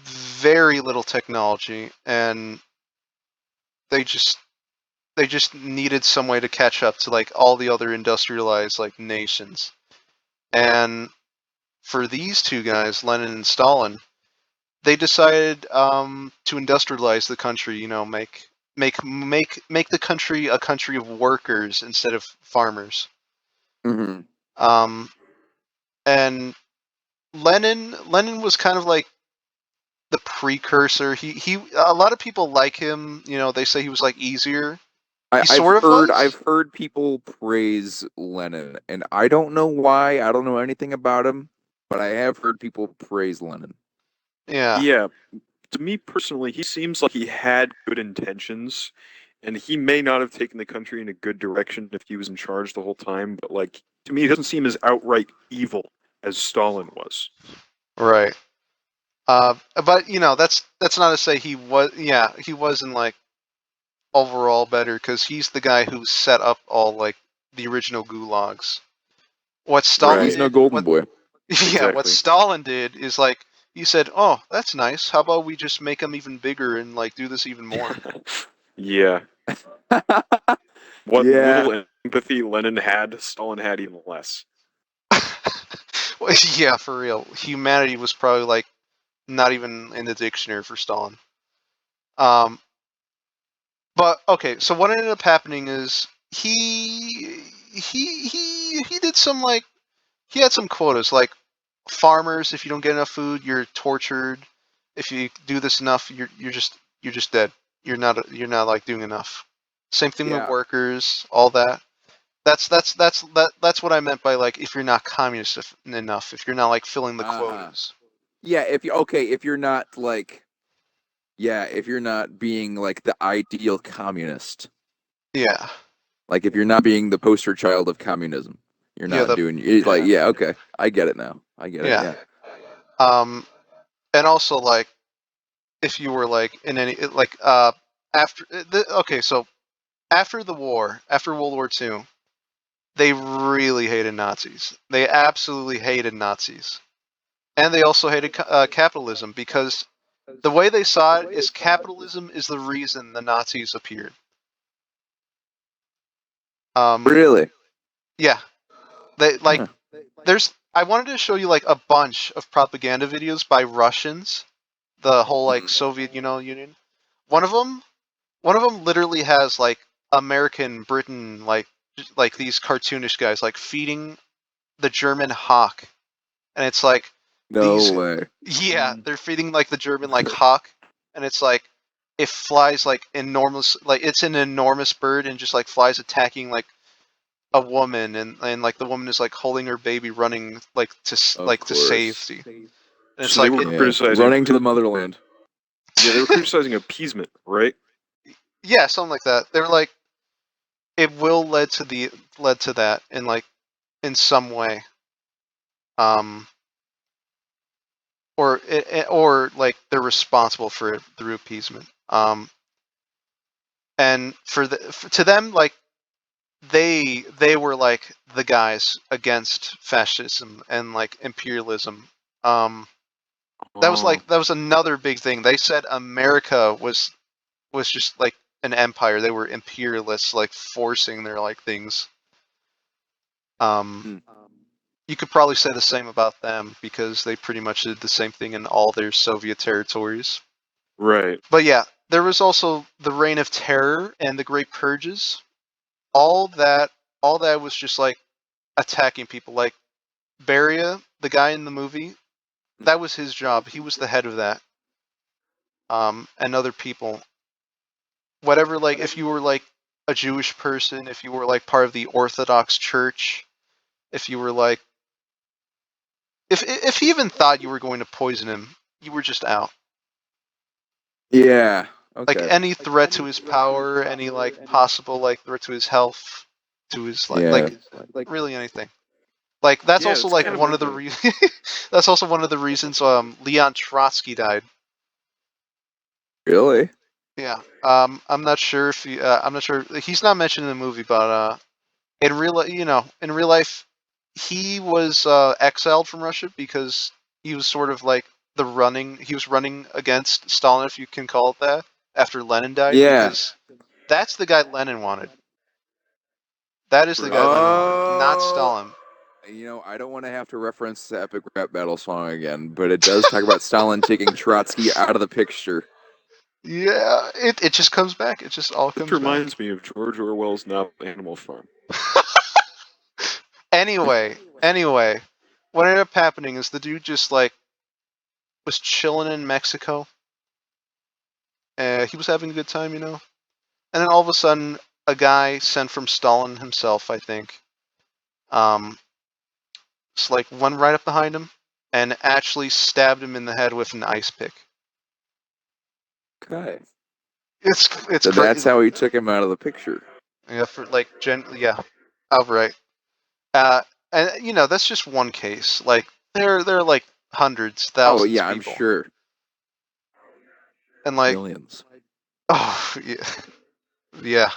very little technology, and they just needed some way to catch up to like all the other industrialized like nations. And for these two guys, Lenin and Stalin, they decided to industrialize the country. Make the country a country of workers instead of farmers. Mm-hmm. And Lenin was kind of like the precursor. He a lot of people like him. They say he was like easier. He sort of was. I've heard people praise Lenin, and I don't know why. I don't know anything about him, but I have heard people praise Lenin. Yeah. Yeah, to me personally, he seems like he had good intentions, and he may not have taken the country in a good direction if he was in charge the whole time. But like, to me, he doesn't seem as outright evil as Stalin was. Right. But that's not to say he was. Yeah, he wasn't like overall better because he's the guy who set up all like the original gulags. What Stalin Right. He's no did, golden boy. yeah, what Exactly. Stalin did is like he said, "Oh, that's nice. How about we just make them even bigger and like do this even more?" Yeah. What Yeah. little empathy Lenin had, Stalin had even less. Well, yeah, for real. Humanity was probably like not even in the dictionary for Stalin. Um, but okay, so what ended up happening is he did some like he had some quotas like farmers. If you don't get enough food, you're tortured. If you do this enough, you're just dead. You're not like doing enough. Same thing with Yeah. workers, all that. That's what I meant by like if you're not communist enough, if you're not like filling the quotas. Yeah, if you're not like Yeah, if you're not being like the ideal communist, Yeah, like if you're not being the poster child of communism, you're yeah, not doing it. Like, yeah, okay, I get it now. I get it. yeah. Yeah. Um, and also like if you were like in any like after okay, so after the war, after World War II, they really hated Nazis. They absolutely hated Nazis, and they also hated capitalism because the way they saw it is capitalism is the reason the Nazis appeared. Um, Really? yeah, they like Huh. there's. I wanted to show you like a bunch of propaganda videos by Russians, the whole like Mhm. Soviet, Union. One of them, one of them literally has like American Britain like these cartoonish guys like feeding the German hawk, and it's like No these way. yeah, they're feeding like the German like hawk, and it's like it flies like enormous, like it's an enormous bird and just like flies attacking like a woman, and like the woman is like holding her baby running like Of to course. safety, and it's So they like were it Yeah. criticizing. Running to the motherland. Yeah, they were criticizing appeasement, right? yeah, something like that. They're like it will led to that in like in some way, um or like they're responsible for it through appeasement, and to them like they were like the guys against fascism and like imperialism. Oh, That was another big thing. They said America was just like an empire. They were imperialists, like forcing their like things. Um, Hmm. you could probably say the same about them because they pretty much did the same thing in all their Soviet territories. right. But yeah, there was also the Reign of Terror and the Great Purges. All that, all that was just like attacking people. Like Beria, the guy in the movie, that was his job. He was the head of that. And other people, whatever. Like if you were like a Jewish person, if you were like part of the Orthodox Church, if you were like, if he even thought you were going to poison him, you were just out. Yeah. Like Okay. any threat to his power, any like possible like threat to his health, to his Yeah. really anything. Like that's Yeah, also it's like kind of one of the that's also one of the reasons Leon Trotsky died. Really? Yeah. I'm not sure if I'm not sure he's not mentioned in the movie, but in real life he was exiled from Russia because he was sort of like he was running against Stalin, if you can call it that, after Lenin died, Yeah. because that's the guy Lenin wanted. That is the guy Lenin wanted, not Oh, Stalin. I don't want to have to reference the epic rap battle song again, but it does talk about Stalin taking Trotsky out of the picture. Yeah, it just comes back. It just all This comes back. reminds me of George Orwell's novel Animal Farm. Anyway, what ended up happening is the dude just like was chilling in Mexico. He was having a good time, and then all of a sudden, a guy sent from Stalin himself, I think, um, just like went right up behind him and actually stabbed him in the head with an ice pick. Okay. It's So that's crazy. how he took him out of the picture. Yeah, for like yeah, outright. Uh, and that's just one case. Like there are like hundreds, Oh, thousands yeah, of I'm people, sure. and like Millions. oh yeah, yeah,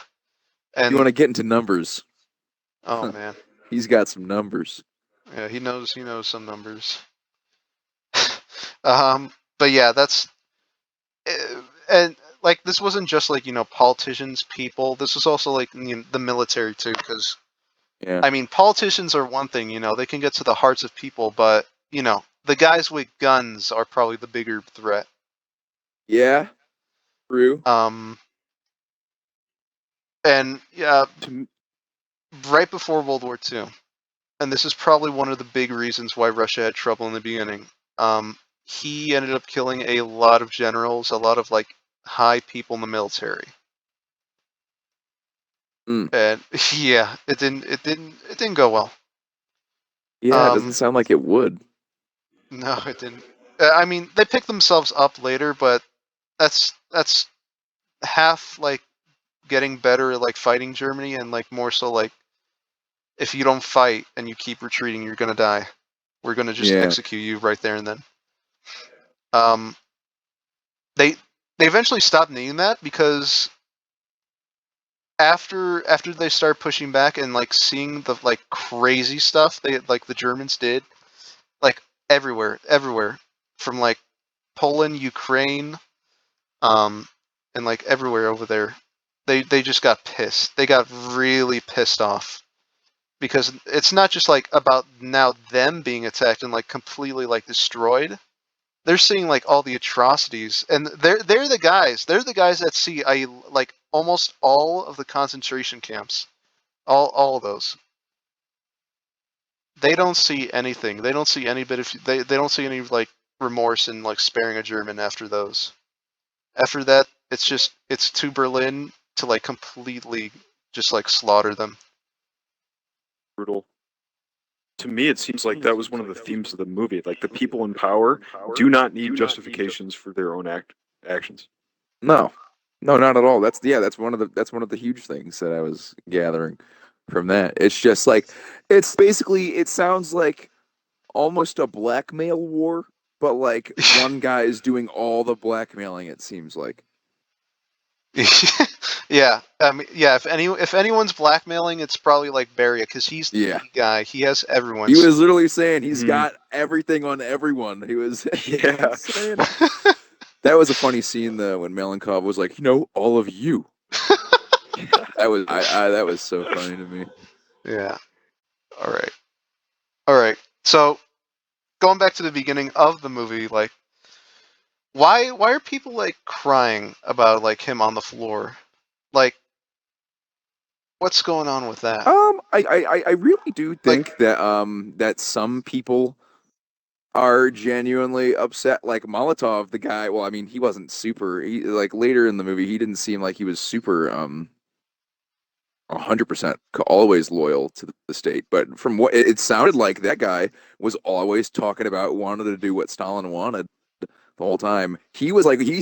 You want and to get into numbers? oh man, He's got some numbers. yeah, he knows some numbers. But yeah, that's and like this wasn't just like politicians, people. This was also like the military too, because Yeah. I mean politicians are one thing, they can get to the hearts of people, but the guys with guns are probably the bigger threat. Yeah. True. Um, and yeah, To, right before World War II, and this is probably one of the big reasons why Russia had trouble in the beginning. He ended up killing a lot of generals, a lot of like high people in the military. mm, And yeah, it didn't go well. yeah, it doesn't Um, sound like it would. no, it didn't. I mean, they picked themselves up later, but that's half like getting better at like fighting Germany, and like more so like if you don't fight and you keep retreating, you're gonna die. We're gonna just execute you right there and then. Um, they eventually stopped needing that because after they start pushing back and like seeing the like crazy stuff they like the Germans did, like everywhere from like Poland, Ukraine, and like everywhere over there, they just got pissed. They got really pissed off because it's not just like about now them being attacked and like completely like destroyed. They're seeing like all the atrocities, and they're the guys. They're the guys that see like almost all of the concentration camps, all of those. They don't see anything. They don't see any bit of they don't see any like remorse in like sparing a German after those. After that, it's to Berlin to like completely just like slaughter them. Brutal. To me, it seems like that was one of the themes of the movie. Like the people in power do not need justifications for their own actions. No, not at all. That's one of the huge things that I was gathering from that. It's just like it's basically it sounds like almost a blackmail war, but like one guy is doing all the blackmailing. It seems like. Yeah, yeah. If anyone's blackmailing, it's probably like Beria because he's the guy. He has everyone's. He was literally saying he's got everything on everyone. He was Yeah. saying. That was a funny scene though when Malenkov was like, all of you. That was so funny to me. Yeah. All right. So going back to the beginning of the movie, like, why are people like crying about like him on the floor? Like, what's going on with that? I really do think that some people are genuinely upset. Like Molotov, the guy. Well, I mean, he wasn't super. He like later in the movie, he didn't seem like he was super 100% always loyal to the state. But from what it sounded like, that guy was always talking about wanted to do what Stalin wanted the whole time. He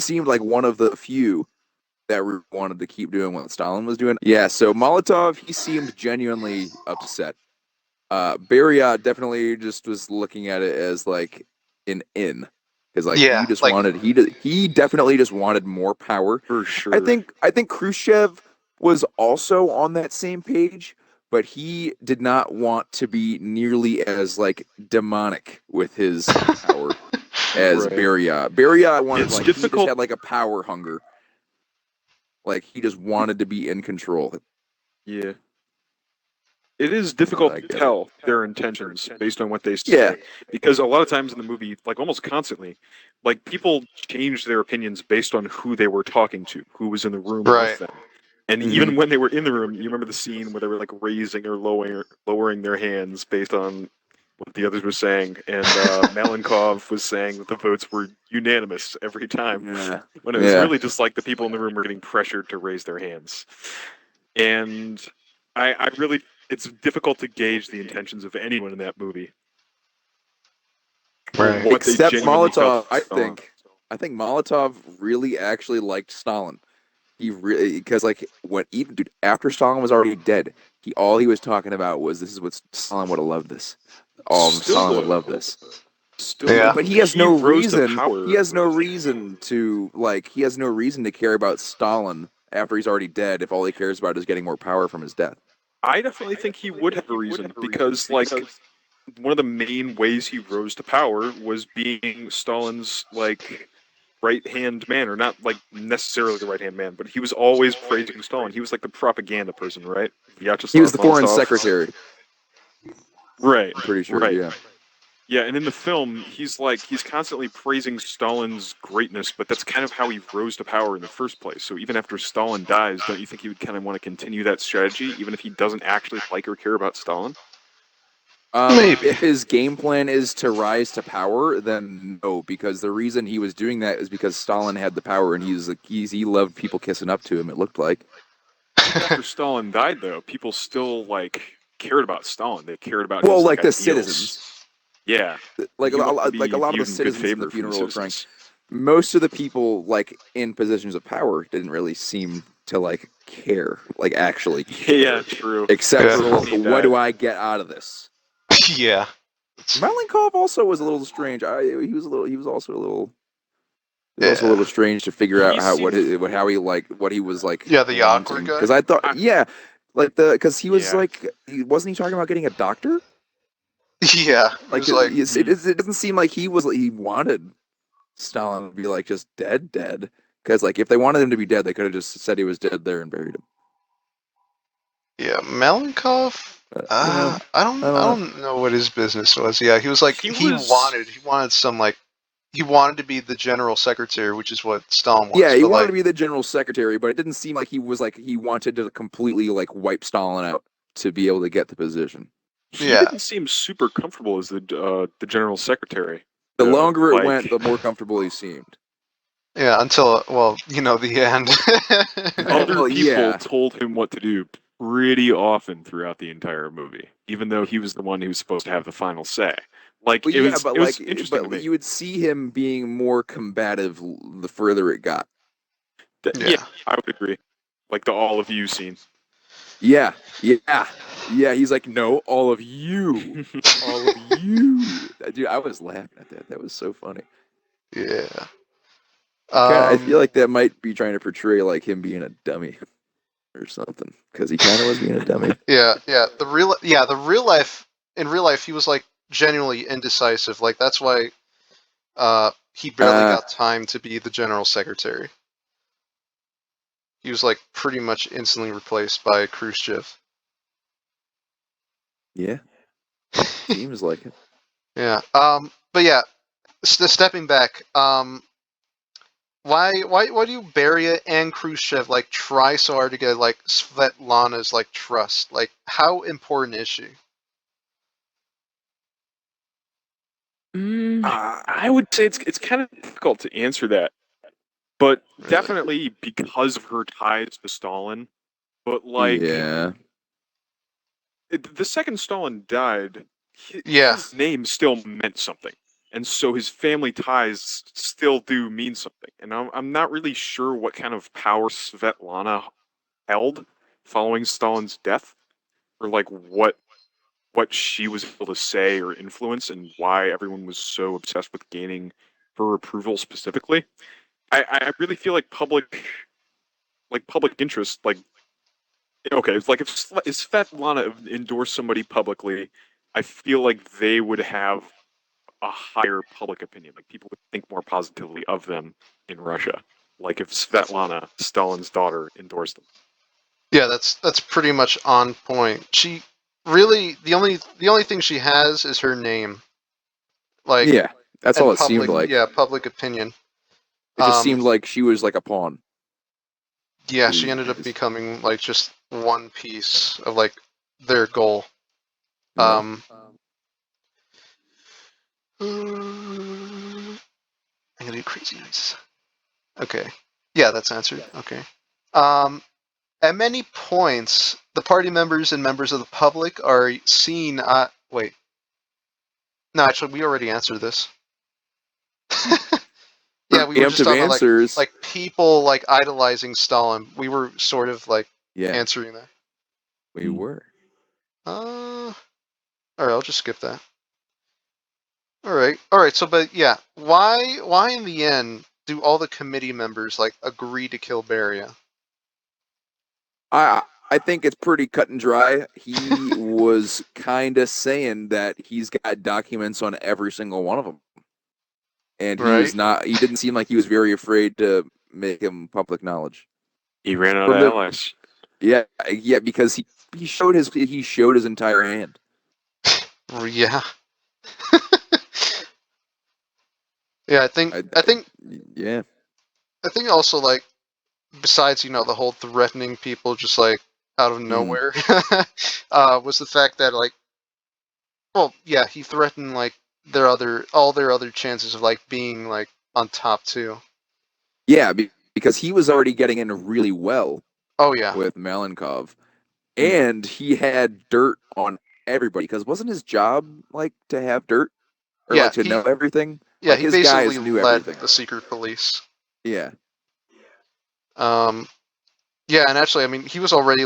seemed like one of the few that wanted to keep doing what Stalin was doing. Yeah, so Molotov, he seemed genuinely upset. Beria definitely just was looking at it as like an in, because like Yeah, he just like wanted he definitely just wanted more power. For sure. I think Khrushchev was also on that same page, but he did not want to be nearly as like demonic with his power as Right. Beria. Beria wanted It's like he just difficult. had like a power hunger. Like he just wanted to be in control. Yeah. It is difficult to tell their intentions based on what they say. Because a lot of times in the movie, like almost constantly, like people change their opinions based on who they were talking to, who was in the room with them. And even when they were in the room, you remember the scene where they were like raising or lowering their hands based on what the others were saying. And Malenkov was saying that the votes were unanimous every time. Yeah. When it was really just like the people in the room were getting pressured to raise their hands. And I really, it's difficult to gauge the intentions of anyone in that movie. Right. What Except they genuinely Molotov, felt. I think Molotov really actually liked Stalin. He really because like when even dude after Stalin was already dead, all he was talking about was this is what Stalin would have loved this. Stalin would love this. Still, Yeah. But he has he no rose to reason. power. He has no reason to like. He has no reason to care about Stalin after he's already dead. If all he cares about is getting more power from his death. I definitely think he would have a reason because, like, one of the main ways he rose to power was being Stalin's like right hand man, or not like necessarily the right hand man, but he was always praising Stalin. He was like the propaganda person, right? He was the foreign Molotov. secretary. Right. I'm pretty sure. Right. Yeah. Yeah, and in the film, he's constantly praising Stalin's greatness, but that's kind of how he rose to power in the first place. So even after Stalin dies, don't you think he would kind of want to continue that strategy, even if he doesn't actually like or care about Stalin? Maybe. If his game plan is to rise to power, then no, because the reason he was doing that is because Stalin had the power and he loved people kissing up to him, it looked like. Even after Stalin died, though, people still like cared about Stalin. They cared about Well, his like the ideals. citizens. Yeah, Like he wanted to like a be lot of the viewed in good citizens in the favor from the funeral were crying. citizens. most of the people like in positions of power didn't really seem to like care, like actually care. Yeah, true. Except Yeah. for like, what do I get out of this? Yeah. Malenkov also was a little strange. He was also a little. It was also a Yeah. little strange to figure out He how seemed- what he was like. Yeah, the awkward wanting. guy. Because I thought, yeah, like because he was Yeah. like, wasn't he talking about getting a doctor? Yeah. It Like, was like, it doesn't seem like he wanted Stalin to be like just dead. Because like if they wanted him to be dead, they could have just said he was dead there and buried him. yeah, Malenkov. You know, I don't know what his business was. Yeah, he was like he wanted some like he wanted to be the general secretary, which is what Stalin wants. Yeah, he but wanted like, to be the general secretary, but it didn't seem like he was like he wanted to completely like wipe Stalin out to be able to get the position. He Yeah. didn't seem super comfortable as the general secretary. The longer it like- went, the more comfortable he seemed. Yeah, until the end. Other Well, people yeah. told him what to do pretty often throughout the entire movie, even though he was the one who was supposed to have the final say. Like Well, it yeah, was, but it was like, interesting to me. you would see him being more combative the further it got. Yeah, I would agree. Like the all of you scene. Yeah. He's like, no, all of you, all of you. Dude, I was laughing at that. That was so funny. Yeah. I feel like that might be trying to portray like him being a dummy or something, because he kind of was being a dummy. Yeah. The real life in real life he was like genuinely indecisive. Like that's why he barely got time to be the general secretary. He was like pretty much instantly replaced by Khrushchev. Yeah, seems like it. Yeah. But yeah, stepping back. Why do Beria and Khrushchev like try so hard to get like Svetlana's like trust? Like, how important is she? I would say it's kind of difficult to answer that, but Really? definitely because of her ties to Stalin. But like, Yeah. the second Stalin died, Yeah. his name still meant something, and so his family ties still do mean something. And I'm not really sure what kind of power Svetlana held following Stalin's death, or like what she was able to say or influence, and why everyone was so obsessed with gaining her approval specifically. I really feel like public interest, like okay, it's like if Svetlana endorsed somebody publicly, I feel like they would have a higher public opinion. Like people would think more positively of them in Russia. Like if Svetlana, Stalin's daughter, endorsed them. Yeah, that's pretty much on point. She really the only thing she has is her name. Like, Yeah, that's and all it seemed like. yeah, public opinion. It just seemed like she was like a pawn. Yeah, she ended up becoming like just one piece of like their goal. Yeah. I'm gonna do crazy nice. Okay. Yeah, that's answered. Okay. At many points, the party members and members of the public are seen. Wait. No, actually, we already answered this. Yeah, we were just talking about like people like idolizing Stalin. We were sort of like answering that. We were. All right, I'll just skip that. All right. So, but yeah, why in the end do all the committee members like agree to kill Beria? I think it's pretty cut and dry. He was kind of saying that he's got documents on every single one of them, and he was not. He didn't seem like he was very afraid to make them public knowledge. He ran out of allies. Yeah, because he showed his entire hand. Yeah. Yeah, I think yeah. I think also like besides the whole threatening people just like out of nowhere was the fact that like he threatened like all their other chances of like being like on top too. Yeah, because he was already getting in really well. Oh yeah. With Malenkov, and he had dirt on everybody because wasn't his job like to have dirt or like to know everything? Yeah, Like he his basically guys knew led everything. the secret police. Yeah. Yeah, and actually, I mean, he was already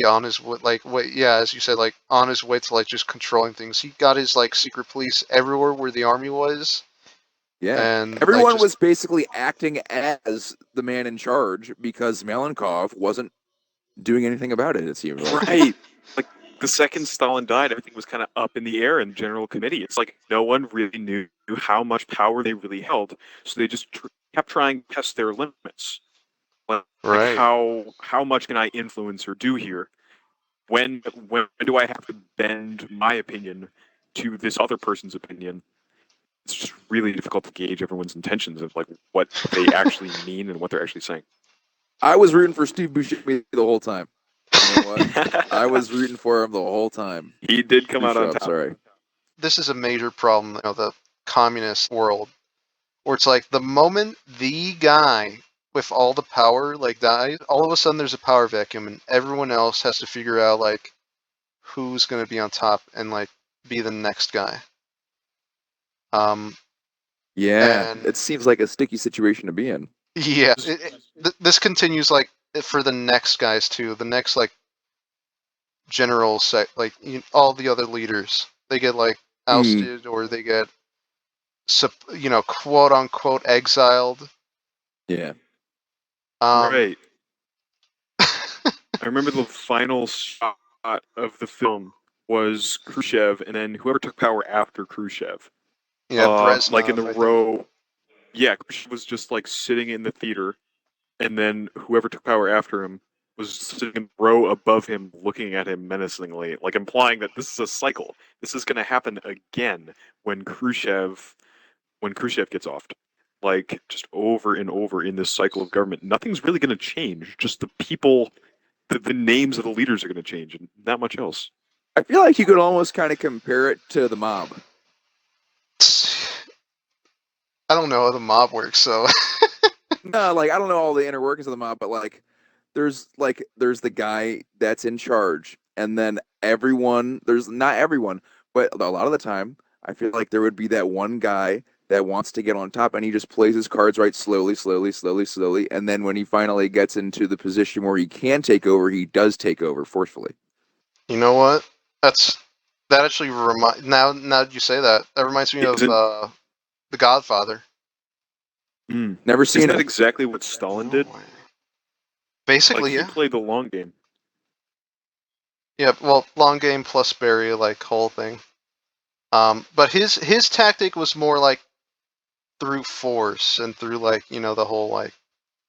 on his way, yeah, as you said, like on his way to like just controlling things. He got his like secret police everywhere where the army was, Yeah. and like Everyone just was basically acting as the man in charge because Malenkov wasn't doing anything about it, it seemed like. Right. Like the second Stalin died, everything was kind of up in the air in the General Committee. It's like no one really knew how much power they really held, so they just kept trying to test their limits. Like right. how much can I influence or do here? When do I have to bend my opinion to this other person's opinion? It's just really difficult to gauge everyone's intentions of like what they actually mean and what they're actually saying. I was rooting for Steve Buscemi the whole time. You know what? I was rooting for him the whole time. He did come out on Khrushchev, top. sorry. This is a major problem, the communist world, where it's like the moment the guy with all the power like dies, all of a sudden there's a power vacuum, and everyone else has to figure out like who's going to be on top and like be the next guy. Yeah, And it seems like a sticky situation to be in. yeah, this continues like for the next guys too. The next like general like all the other leaders, they get like ousted or they get quote unquote exiled. Yeah. Um, Right. I remember the final shot of the film was Khrushchev, and then whoever took power after Khrushchev. yeah, Like in the Brezhnev, I think. row. Yeah, Khrushchev was just like sitting in the theater, and then whoever took power after him was sitting in the row above him, looking at him menacingly, like implying that this is a cycle. This is going to happen again when Khrushchev gets offed. Like just over and over in this cycle of government, nothing's really going to change. Just the people, the names of the leaders are going to change, and not much else. I feel like you could almost kind of compare it to the mob. I don't know how the mob works, so No, like I don't know all the inner workings of the mob, but there's the guy that's in charge, and then everyone there's not everyone, but a lot of the time I feel like there would be that one guy that wants to get on top, and he just plays his cards right slowly, slowly, slowly, slowly, and then when he finally gets into the position where he can take over, he does take over forcefully. you know what? That actually now that you say that, that reminds me of Isn't The Godfather. Never isn't seen that it. exactly what Stalin did? Like Basically, he yeah. played the long game. Yeah, well, long game plus Barry, like whole thing. But his tactic was more like through force and through like the whole like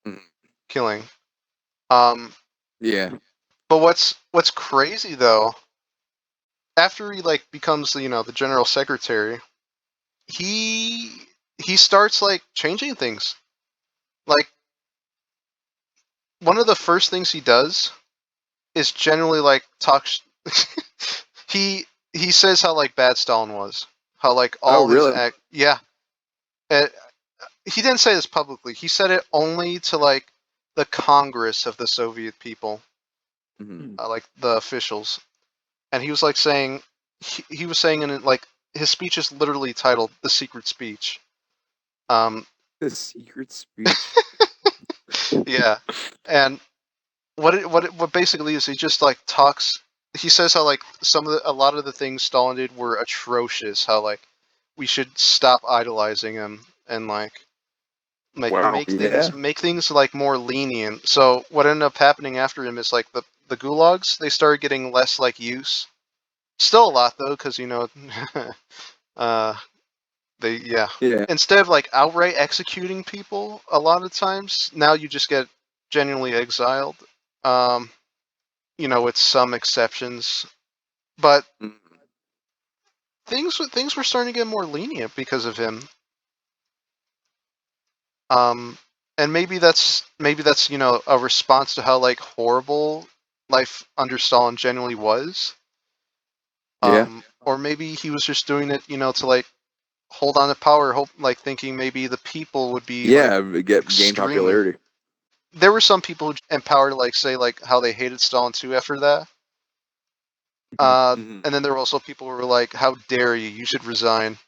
Mm. killing. Um, Yeah, but what's crazy though, after he like becomes the general secretary, he he starts like changing things. Like one of the first things he does is generally like talks. he he says how like bad Stalin was, how like oh all his really? yeah. Uh, he didn't say this publicly. He said it only to like the Congress of the Soviet people, Mm-hmm. like the officials, and he was like saying he was saying in it like his speech is literally titled "The Secret Speech." Um, The secret speech. yeah, and what basically is he just like talks. He says how like a lot of the things Stalin did were atrocious. How like we should stop idolizing him and like Wow. Yeah. make things like more lenient. So what ended up happening after him is like the gulags, they started getting less like use. Still a lot though, because uh, they yeah. Yeah. Instead of like outright executing people, a lot of times now you just get genuinely exiled. Um, with some exceptions, but Mm. things were starting to get more lenient because of him. And maybe that's a response to how like horrible life under Stalin genuinely was. Yeah. Or maybe he was just doing it, to like hold on to power, hope like thinking maybe the people would be like Yeah. Gain extremely. popularity. There were some people who empowered like say like how they hated Stalin too after that. Mm-hmm. And then there were also people who were like, "How dare you? You should resign."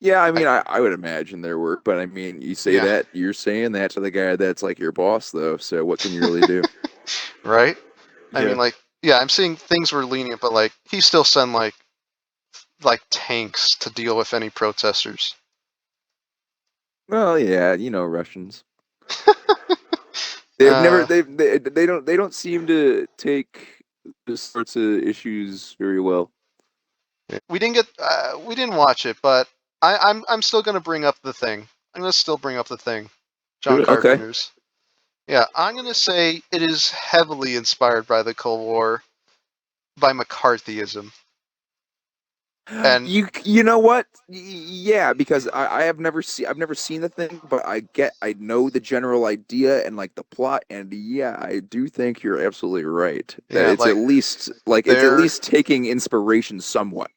Yeah, I mean, I would imagine there were, but I mean, you say Yeah. that, you're saying that to the guy that's like your boss, though. So what can you really do? Right? I Yeah. mean, like, yeah, I'm seeing things were lenient, but like he still sent like tanks to deal with any protesters. Well, yeah, Russians. They've never Uh, they don't seem to take this sorts of issues very well. we didn't watch it, but I'm still gonna bring up the thing. I'm gonna still bring up the thing. John Okay. Carpenter's. Yeah, I'm gonna say it is heavily inspired by the Cold War, by McCarthyism, and You know what? Yeah, because I've never seen the thing, but I know the general idea and like the plot, and yeah, I do think you're absolutely right that yeah, like it's at there, least taking inspiration somewhat.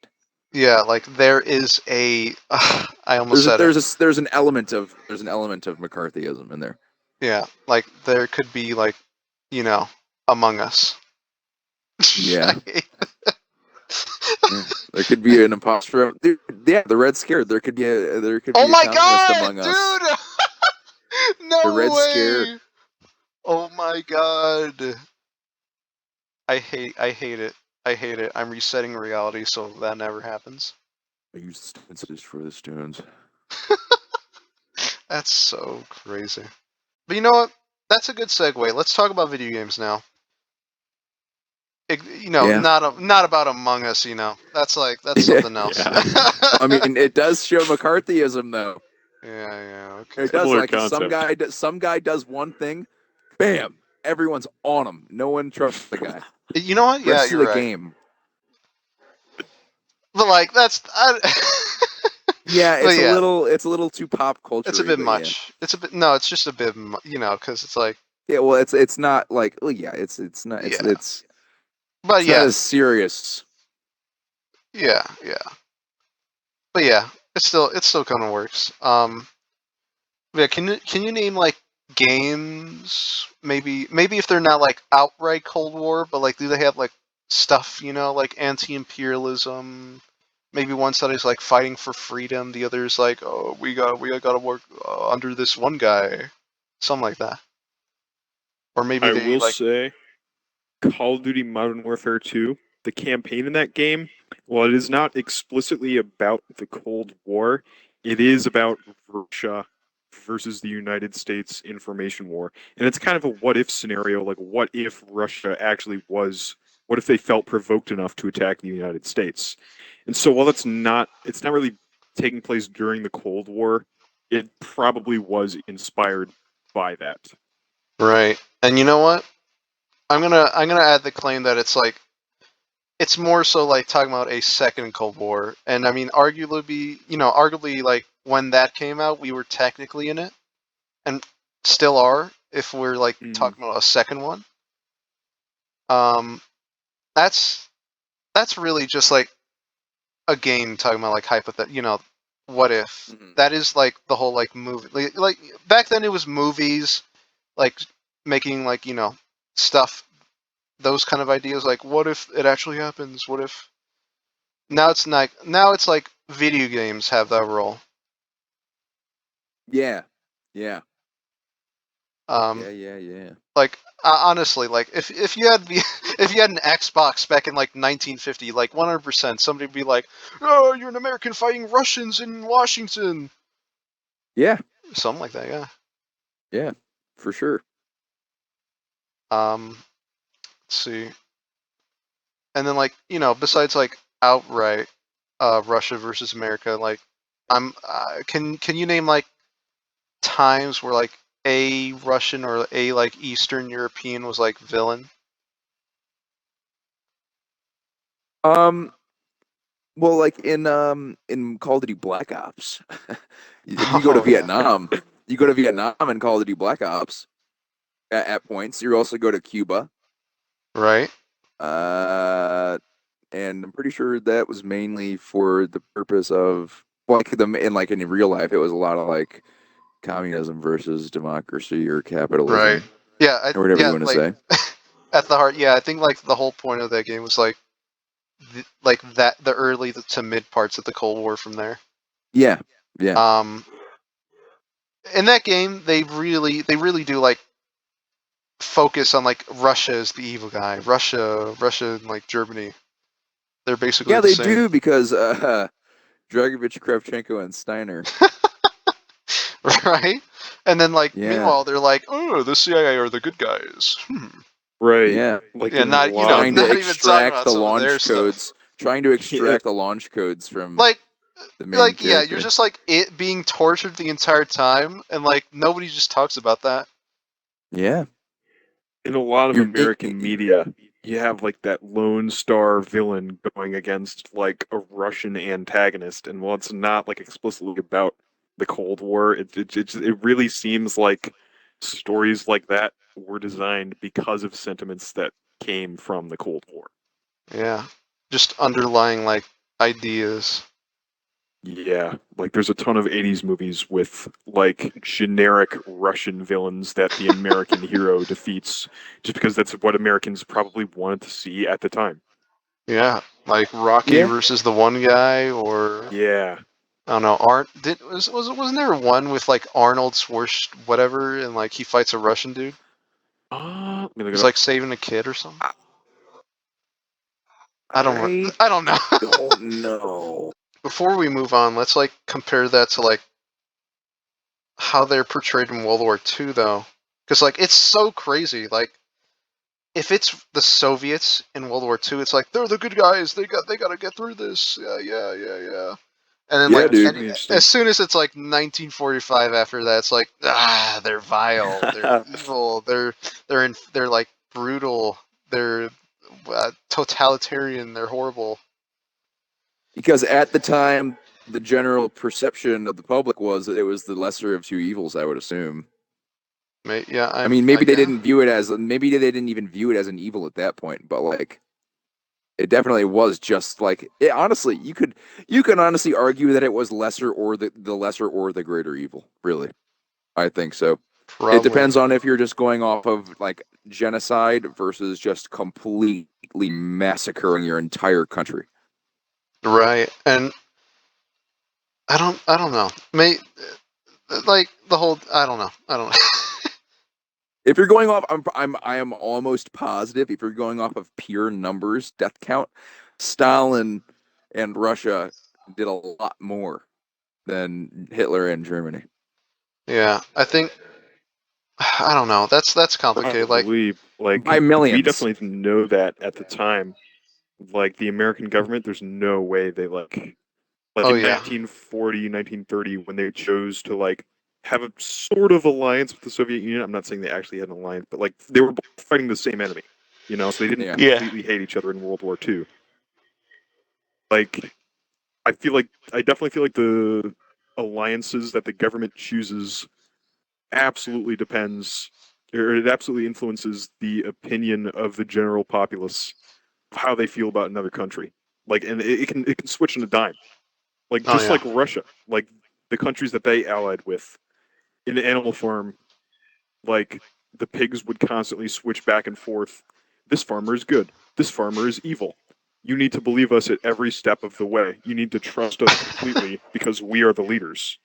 yeah, like there is a. I almost said it. There's an element of McCarthyism in there. Yeah, like there could be like, you know, Among Us. Yeah. Yeah. There could be an imposter. Dude, yeah, the Red Scare. There could Oh be a my communist god, among us. dude! The No Red Scare. way! Oh my god. I hate it. I hate it. I'm resetting reality so that never happens. I use stances for the stones. That's so crazy. But you know what? That's a good segue. Let's talk about video games now. Yeah. Not about Among Us. That's Yeah. something else. Yeah. I mean, it does show McCarthyism, though. Yeah. It Okay. does. Similar Like concept. some guy does one thing, bam, everyone's on him. No one trusts the guy. You know what? Yeah, Rest of you're the right. game. But like that's. Yeah, But yeah, it's a little too pop it's a culture-y, bit but yeah. much. No, it's just a bit, because it's like, Yeah, well, it's not like, oh yeah, it's not yeah. But it's not yeah, as serious. yeah. But yeah, it still kind of works. Yeah. Can you name like games? Maybe if they're not like outright Cold War, but like do they have like stuff, like anti-imperialism? Maybe one side is like fighting for freedom, the other is like, oh, we got to work under this one guy, something like that. Or maybe I they will like, say Call of Duty Modern Warfare 2, the campaign in that game, while it is not explicitly about the Cold War, it is about Russia versus the United States information war. And it's kind of a what if scenario, like what if Russia actually was, what if they felt provoked enough to attack the United States? And so while it's not really taking place during the Cold War, it probably was inspired by that. right. And you know what? I'm gonna add the claim that it's more so like talking about a second Cold War, and I mean arguably like when that came out, we were technically in it, and still are if we're like Mm-hmm. talking about a second one. Um, that's that's really just like a game talking about like what if. Mhm. That is like the whole like movie like back then it was movies like making like stuff, those kind of ideas like what if it actually happens, what if. Now it's like video games have that role. Yeah. Yeah. Um, Yeah. like honestly, like if you had if you had an Xbox back in like 1950, like 100%, somebody would be like, "Oh, you're an American fighting Russians in Washington," Yeah. something like that. Yeah. Yeah. For sure. Let's see, and then like besides like outright Russia versus America, like can you name like times where like a Russian or a like Eastern European was like villain? Um well, like in Call of Duty Black Ops. If you go to Oh yeah, Vietnam, you go to Vietnam and Call of Duty Black Ops at points. You also go to Cuba. right. Uh and I'm pretty sure that was mainly for the purpose of like them in real life. It was a lot of like communism versus democracy or Right. capitalism Yeah, or whatever you yeah, want to like say. at the heart, yeah, I think like the whole point of that game was like like that the early to mid parts of the Cold War from there. Yeah, Yeah. In that game, they really do like focus on like Russia as the evil guy. Russia, and like Germany. They're basically Yeah, the they same. do because Dragovich, Kravchenko, and Steiner. Right? And then like Yeah. meanwhile they're like, oh, the CIA are the good guys. Right. Yeah. Like Yeah, in a not lot of Trying to not even talking extract about the some of their launch stuff. codes. Trying to yeah, extract the launch codes from Like the main yeah, you're character. just like it being tortured the entire time, and like nobody just talks about that. Yeah. in a lot of You're, American media, you have like that lone star villain going against like a Russian antagonist, and while it's not like explicitly about the Cold War, it really seems like stories like that were designed because of sentiments that came from the Cold War. Yeah, just underlying like ideas. Yeah, like there's a ton of 80s movies with like generic Russian villains that the American hero defeats just because that's what Americans probably wanted to see at the time. Yeah, like Rocky yeah. versus the one guy, or Yeah. I don't know. Wasn't there one with like Arnold Schwarzenegger, whatever, and like he fights a Russian dude? Let me look it He's up. like saving a kid or something. I I don't know. don't know. Before we move on, let's like compare that to like how they're portrayed in World War II, though, because like it's so crazy. Like if it's the Soviets in World War II, it's like they're the good guys. They got to get through this. Yeah. And then Yeah, like Yeah, it's dude. really interesting. as soon as it's like 1945, after that, it's like they're vile. They're evil. They're like brutal. They're totalitarian. They're horrible. Because at the time, the general perception of the public was that it was the lesser of two evils, I would assume. Yeah, I mean, yeah. maybe they didn't even view it as an evil at that point, but like it definitely was just like it, honestly, you can honestly argue that it was lesser or the lesser or the greater evil, really. I think so. It Probably. depends on if you're just going off of like genocide versus just completely massacring your entire country. Right. And I don't know. Like the whole I don't know. I don't know. If you're going off, I am almost positive. If you're going off of pure numbers, death count, Stalin and Russia did a lot more than Hitler and Germany. Yeah, I think I don't know. That's complicated. Like, Probably, like, By we millions. definitely didn't know that at the time. Like, the American government, there's no way they, like oh in yeah, 1940, 1930, when they chose to, like, have a sort of alliance with the Soviet Union. I'm not saying they actually had an alliance, but, like, they were both fighting the same enemy, so they didn't Yeah. yeah, completely hate each other in World War II. Like, I definitely feel like the alliances that the government chooses absolutely depends, or it absolutely influences the opinion of the general populace of how they feel about another country. Like, and it can switch in a dime. Like oh just yeah. like Russia, like the countries that they allied with in the Animal Farm, like the pigs would constantly switch back and forth. This farmer is good. This farmer is evil. You need to believe us at every step of the way. You need to trust us completely because we are the leaders.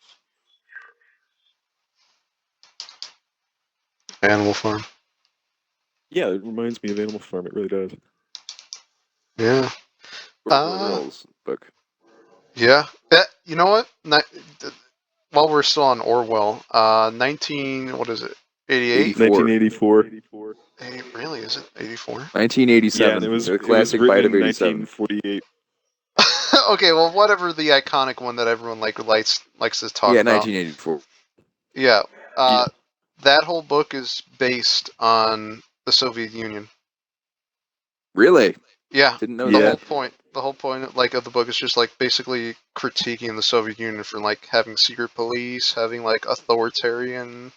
Animal Farm. Yeah, it reminds me of Animal Farm. It really does. Yeah. Uh, Orwell's book. yeah. You know what? While we're still on Orwell, 19 what is it? 88? 84. 1984. Hey, really? Is it 84? Yeah, and 1987. it was The it was classic written bite of in 87. 1948. Okay, well, whatever the iconic one that everyone likes to talk Yeah, about. 1984. Yeah. Yeah. That whole book is based on the Soviet Union. Really? Yeah, Didn't know the Yeah. whole that. point, like of the book is just like basically critiquing the Soviet Union for like having secret police, having like authoritarian.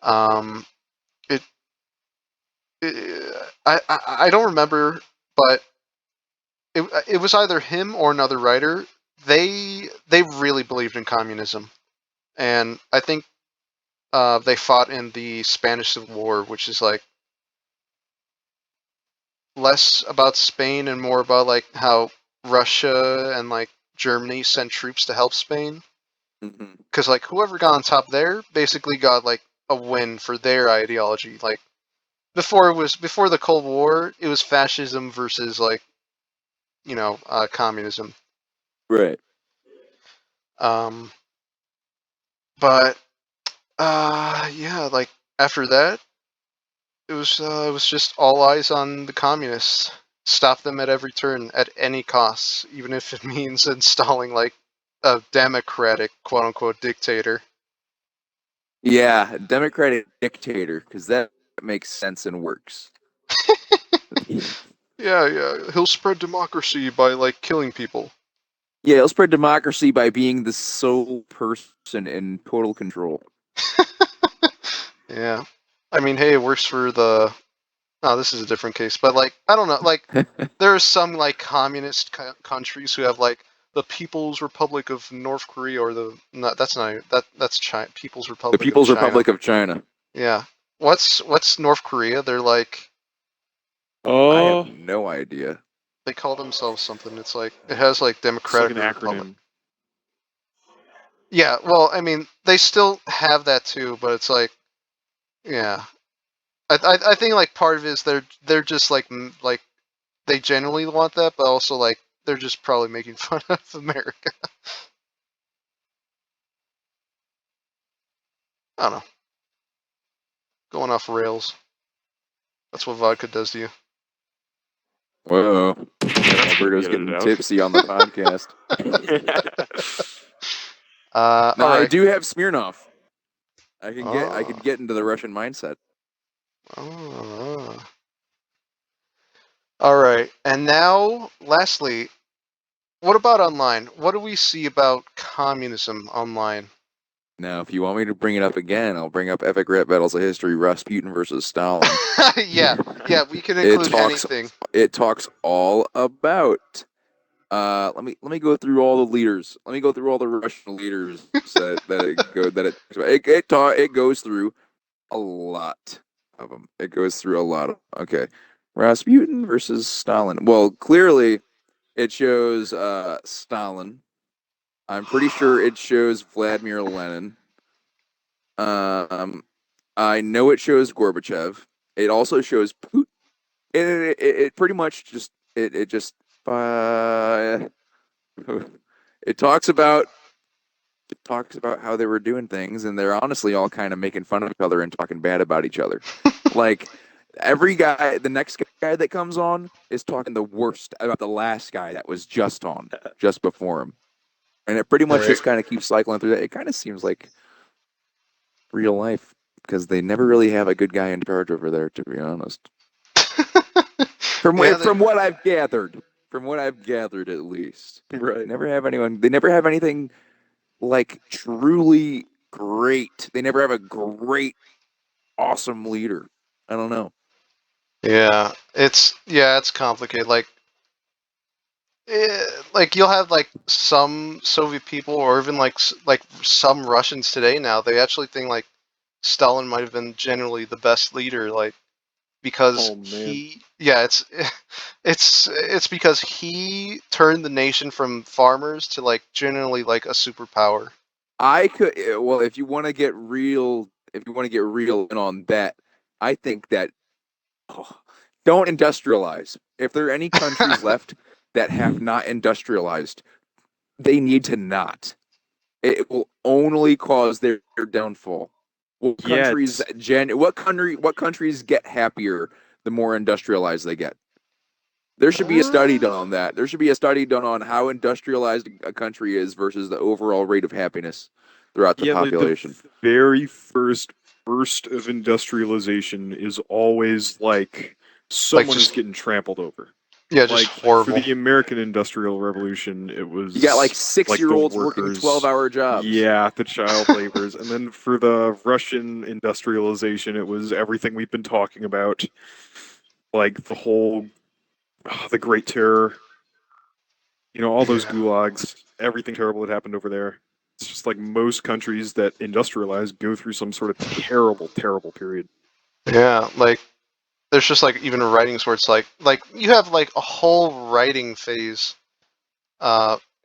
Um, it, I don't remember, but it was either him or another writer. They really believed in communism, and I think they fought in the Spanish Civil War, which is like less about Spain and more about like how Russia and like Germany sent troops to help Spain. because like whoever got on top there basically got like a win for their ideology. Like before the Cold War, it was fascism versus like communism. Right. Um, but yeah, like after that, it was just all eyes on the communists. Stop them at every turn, at any cost, even if it means installing like a democratic quote unquote dictator. Yeah, democratic dictator, because that makes sense and works. Yeah, he'll spread democracy by like killing people. Yeah, he'll spread democracy by being the sole person in total control. Yeah, I mean, hey, it works for the. No, this is a different case, but like, I don't know. Like, there are some like communist countries who have like the People's Republic of North Korea, or the no, that's China, People's The Republic of People's China. Republic of China. Yeah, what's North Korea? They're like I have no idea. they call themselves something. It's like it has like It's like Democratic an Republic. acronym. Yeah, well, I mean, they still have that too, but it's like, yeah, I think like part of it is they're just like like they genuinely want that, but also like they're just probably making fun of America. I don't know, going off rails. That's what vodka does to you. Whoa. That's gonna be Alberto's edited getting out. tipsy on the podcast. Now All I right. do have Smirnoff. I Oh, could get into the Russian mindset. oh. All right. And now, lastly, what about online? What do we see about communism online? Now, if you want me to bring it up again, I'll bring up Epic Rap Battles of History, Rasputin versus Stalin. Yeah, we can It include talks anything. it talks all about let me go through all the leaders. Let me go through all the Russian leaders it goes through a lot of them. It goes through a lot of okay. Rasputin versus Stalin. Well, clearly it shows Stalin. I'm pretty sure it shows Vladimir Lenin. Um, I know it shows Gorbachev. It also shows Putin. It pretty much just it just uh, it talks about how they were doing things, and they're honestly all kind of making fun of each other and talking bad about each other. Like every guy, the next guy that comes on is talking the worst about the last guy that was just on just before him, and it pretty much Right. just kind of keeps cycling through that. It kind of seems like real life because they never really have a good guy in charge over there, to be honest. Yeah, From what I've gathered, at least, Right. never have anyone. They never have anything like truly great. They never have a great, awesome leader. I don't know. it's complicated. Like you'll have like some Soviet people, or even like like some Russians today now. They actually think like Stalin might have been generally the best leader, like because Oh man. it's it's because he turned the nation from farmers to like generally like a superpower. I could well, if you want to get real in on that, I think that oh, don't industrialize. If there are any countries left that have not industrialized, they need to not. It will only cause their downfall. Yeah, What countries get happier the more industrialized they get? There should be a study done on that. There should be a study done on how industrialized a country is versus the overall rate of happiness throughout the like the population. very first burst of industrialization is always like Like someone is just getting trampled over. just Like for horrible. the American Industrial Revolution, it You got like was six like year the olds working workers, 12-hour jobs. yeah, the child laborers. And then for the Russian industrialization, it was everything we've been talking about, like the whole, the Great Terror, all those Yeah. gulags, everything terrible that happened over there. It's just like most countries that industrialize go through some sort of terrible, terrible period. Yeah, like there's just like even writings where it's like you have like a whole writing phase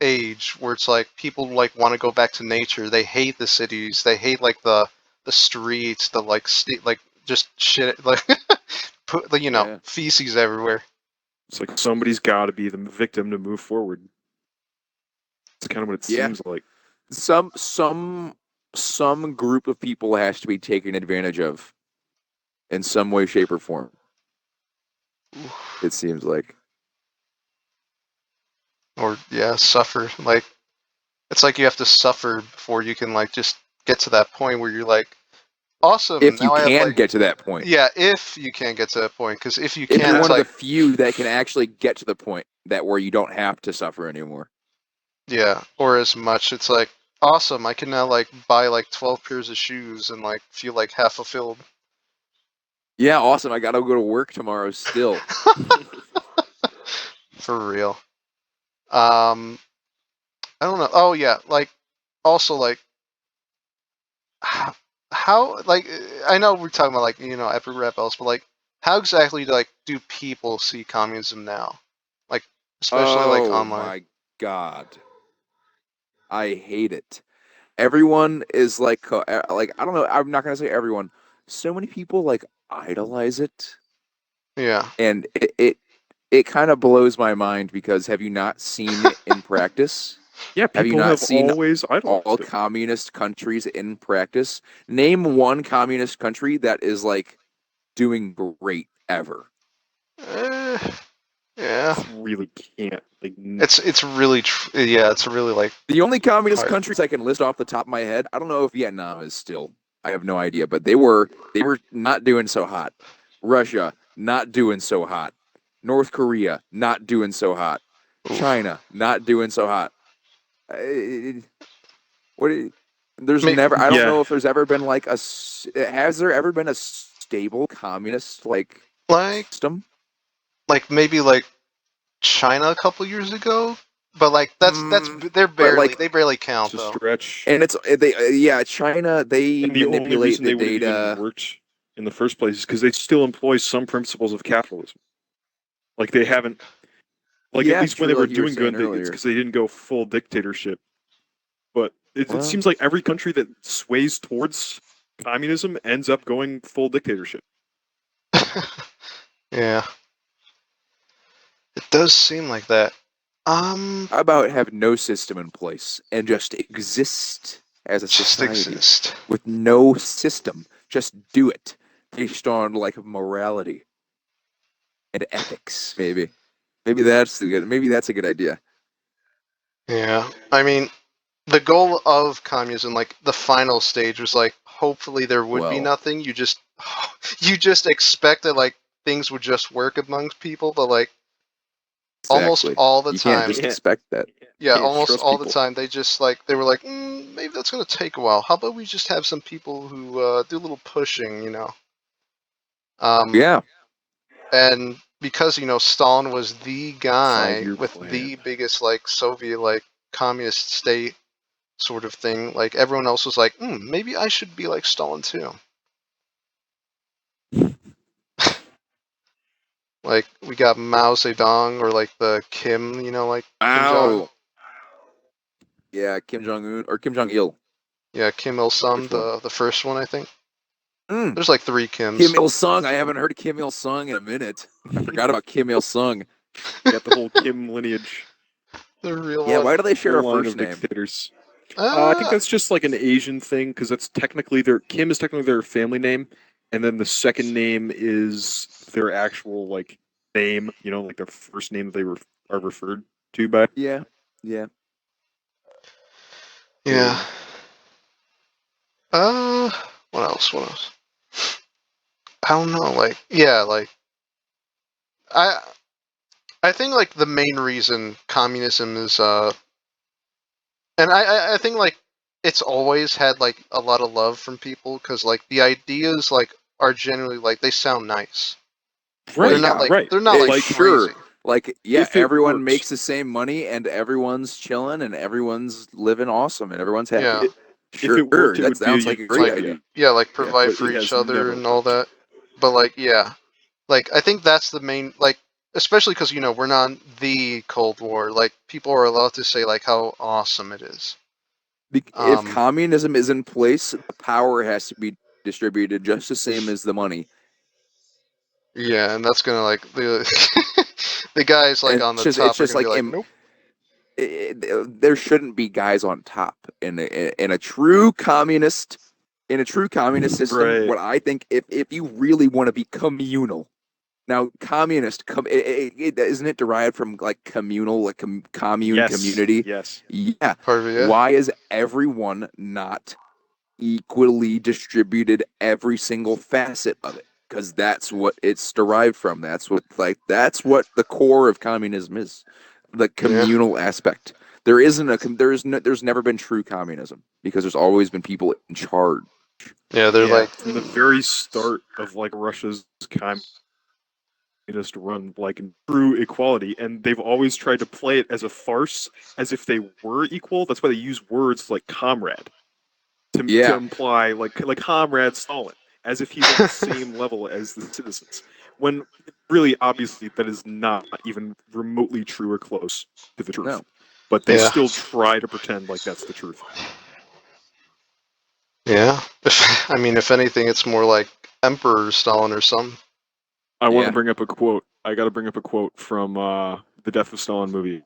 age where it's like people like want to go back to nature. They hate the cities. They hate like the streets, the like like just shit like put you know Yeah. feces everywhere. It's like somebody's got to be the victim to move forward. It's kind of what it Yeah. seems like. Some group of people has to be taken advantage of in some way, shape, or form. It seems like. Or yeah, suffer. Like it's like you have to suffer before you can like just get to that point where you're like, awesome. If you Now I have can like get to that point. yeah. If you can't get to that point, because if you If can, you're it's one of the like few that can actually get to the point that where you don't have to suffer anymore. yeah, or as much. It's like awesome. I can now like buy like 12 pairs of shoes and like feel like half fulfilled. Yeah, awesome. I gotta go to work tomorrow still. For real. I don't know. Oh yeah, like also like how like I know we're talking about like epic rap else, but like how exactly like do people see communism now? Like especially like Oh online. my God. I hate it. Everyone is like I don't know, I'm not gonna say everyone. So many people like idolize it, Yeah. and it kind of blows my mind because have you not seen it in practice? Yeah, Have you people not have seen always all idolized it. communist countries in practice? Name one communist country that is like doing great ever. Eh, yeah. Just really can't. Like, It's really yeah, it's really like The only communist hard. countries I can list off the top of my head, I don't know if Vietnam is still. I have no idea, but they were not doing so hot. Russia not doing so hot. North Korea not doing so hot. Oof. China not doing so hot. Uh, what? There's Maybe, never. I don't yeah, know if there's ever been like a. Has there ever been a stable communist like like system? maybe like China a couple years ago, but like that's Mm, but like, they barely it's count a though. stretch. and it's they. Yeah, China. They And the only manipulate reason the they would have even data. worked in the first place is because they still employ some principles of capitalism. Like they haven't, like at Yeah, least when they true. were Like you were doing saying good, it's earlier. because they didn't go full dictatorship. But it Well, seems like every country that sways towards communism ends up going full dictatorship. Yeah, it does seem like that. how about have no system in place and just exist as a Just society exist. with no system? Just do it based on like morality and ethics, maybe. Maybe that's a good idea. Yeah, I mean, the goal of communism, like the final stage, was like hopefully there would be Well, nothing. You just you just expect that like things would just work amongst people, but like almost exactly. all the You can't time, just Yeah, expect that. yeah, can't almost trust all the people. time they just like they were like maybe that's gonna take a while. How about we just have some people who do a little pushing, Um, Yeah, and because Stalin was the guy 5-year with plan. the biggest like Soviet like communist state sort of thing, like everyone else was like, maybe I should be like Stalin too. Like we got Mao Zedong or like the Kim, like Kim Jong, ow. Yeah, Kim Jong Un or Kim Jong Il. yeah, Kim Il Sung, Which one? the first one I think. Mm, There's like three Kim Kims. Il Sung. I haven't heard Kim Il Sung in a minute. I forgot about Kim Il Sung. Got the whole Kim lineage, The real Yeah, one. why do they share whole a line first of name? dictators. I think Uh, that's just like an Asian thing because that's technically their Kim is technically their family name, and then the second name is their actual like name. You know, like their first name that they are referred to by. Yeah, yeah. yeah. What else? What else? I don't know. Like, yeah, like I I think like the main reason communism is and I think like it's always had like a lot of love from people because like the ideas like are generally like they sound nice. Well, Right, yeah. right. They're not like Like Sure. crazy. Like, yeah, if it everyone worked, makes the same money and everyone's chilling and everyone's living awesome and everyone's happy. Yeah, it, if it Sure, worked, it that would be a sounds like a great like idea. utopia, yeah, like Yeah. provide but for it each has other never and all worked. that. But like yeah, like I think that's the main like especially because we're not in the Cold War. Like people are allowed to say like how awesome it is. If communism is in place, the power has to be distributed just the same as the money. Yeah, and that's gonna like the guys like And on the it's top are just gonna be like like, nope. there shouldn't be guys on top in a true communist system. Right. What I think, if you really want to be communal, now communist, isn't it derived from like communal, like commune, Yes. community? Yes. Yeah. Part of it, yeah. Why is everyone not equally distributed every single facet of it? Because that's what it's derived from. That's what the core of communism is, the Yeah. communal aspect. There's never been true communism because there's always been people in charge. Yeah, they're Yeah. like, From the very start of like Russia's communist run, like true equality, and they've always tried to play it as a farce, as if they were equal. That's why they use words like comrade to Yeah, imply like comrade Stalin, as if he's on the same level as the citizens. When really, obviously, that is not even remotely true or close to the truth. no, But they yeah, still try to pretend like that's the truth. yeah. I mean, if anything, it's more like Emperor Stalin or something. I want to yeah, bring up a quote. I got to bring up a quote from the Death of Stalin movie.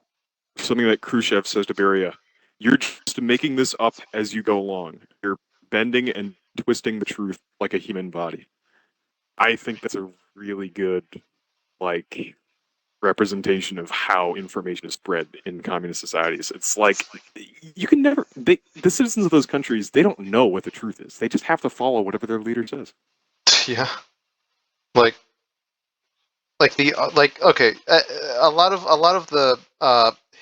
Something that Khrushchev says to Beria: "You're just making this up as you go along. You're bending and twisting the truth like a human body." I think that's a really good like representation of how information is spread in communist societies. It's like you can never the citizens of those countries, they don't know what the truth is. They just have to follow whatever their leader says. Yeah, like the like okay, a lot of the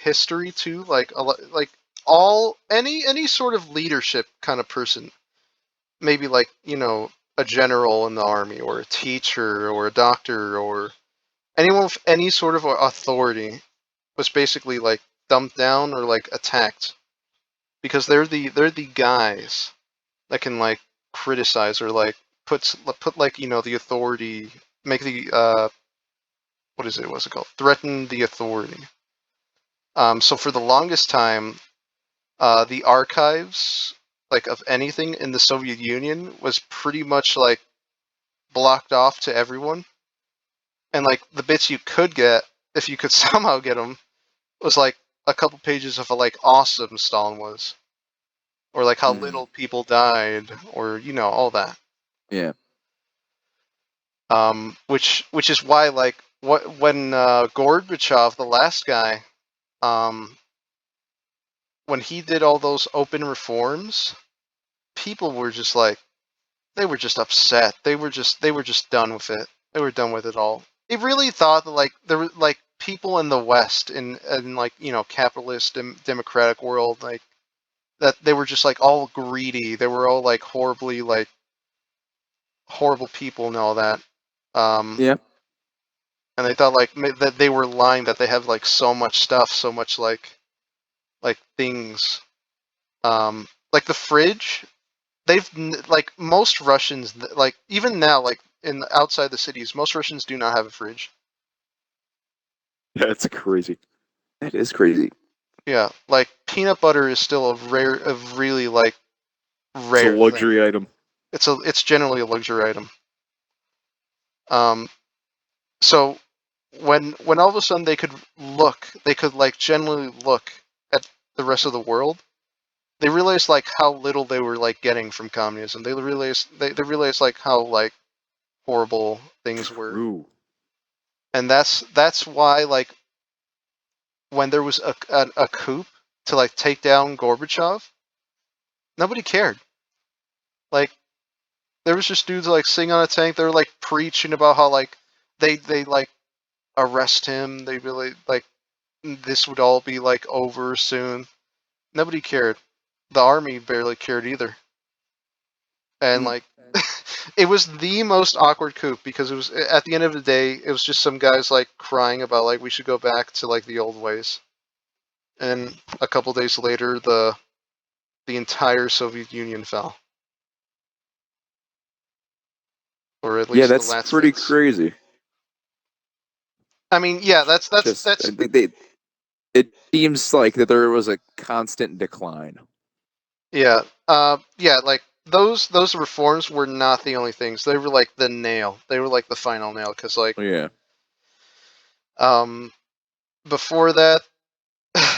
history too, like like all any sort of leadership kind of person, maybe like a general in the army or a teacher or a doctor or anyone with any sort of authority was basically like dumped down or like attacked because they're the guys that can like criticize or like put like the authority, make the what's it called, threaten the authority. So for the longest time, the archives like of anything in the Soviet Union was pretty much like blocked off to everyone, and like the bits you could get, if you could somehow get them, was like a couple pages of like awesome Stalin was, or like how mm, little people died, or all that. yeah, Which is why like when Gorbachev, the last guy, um, when he did all those open reforms, people were just like they were just upset. They were just done with it. They were done with it all. They really thought that like there were like people in the West in like capitalist democratic world, like that they were just like all greedy. They were all like horribly like horrible people and all that. Um, yeah, and they thought like that they were lying, that they have like so much stuff, so much like things. Like the fridge. Like most Russians, like even now, like in outside the cities, most Russians do not have a fridge. That's crazy. that is crazy. Yeah, like peanut butter is still a really like It's a rare thing. luxury item. It's generally a luxury item. Um, so when all of a sudden they could like generally look at the rest of the world, they realized like how little they were like getting from communism. They realized like how like horrible things were, True. and that's why like when there was a coup to like take down Gorbachev, nobody cared. Like there was just dudes like sitting on a tank. They were like preaching about how like they like arrest him. They really like this would all be like over soon. Nobody cared. The army barely cared either. And Mm. like it was the most awkward coup because it was at the end of the day it was just some guys like crying about like we should go back to like the old ways. And a couple days later the entire Soviet Union fell, or at Yeah, least the that's last pretty bits. crazy. I mean, yeah, I that's think it seems like that there was a constant decline. yeah, yeah, like those reforms were not the only things. They were like the nail. They were like the final nail because like Yeah. um before that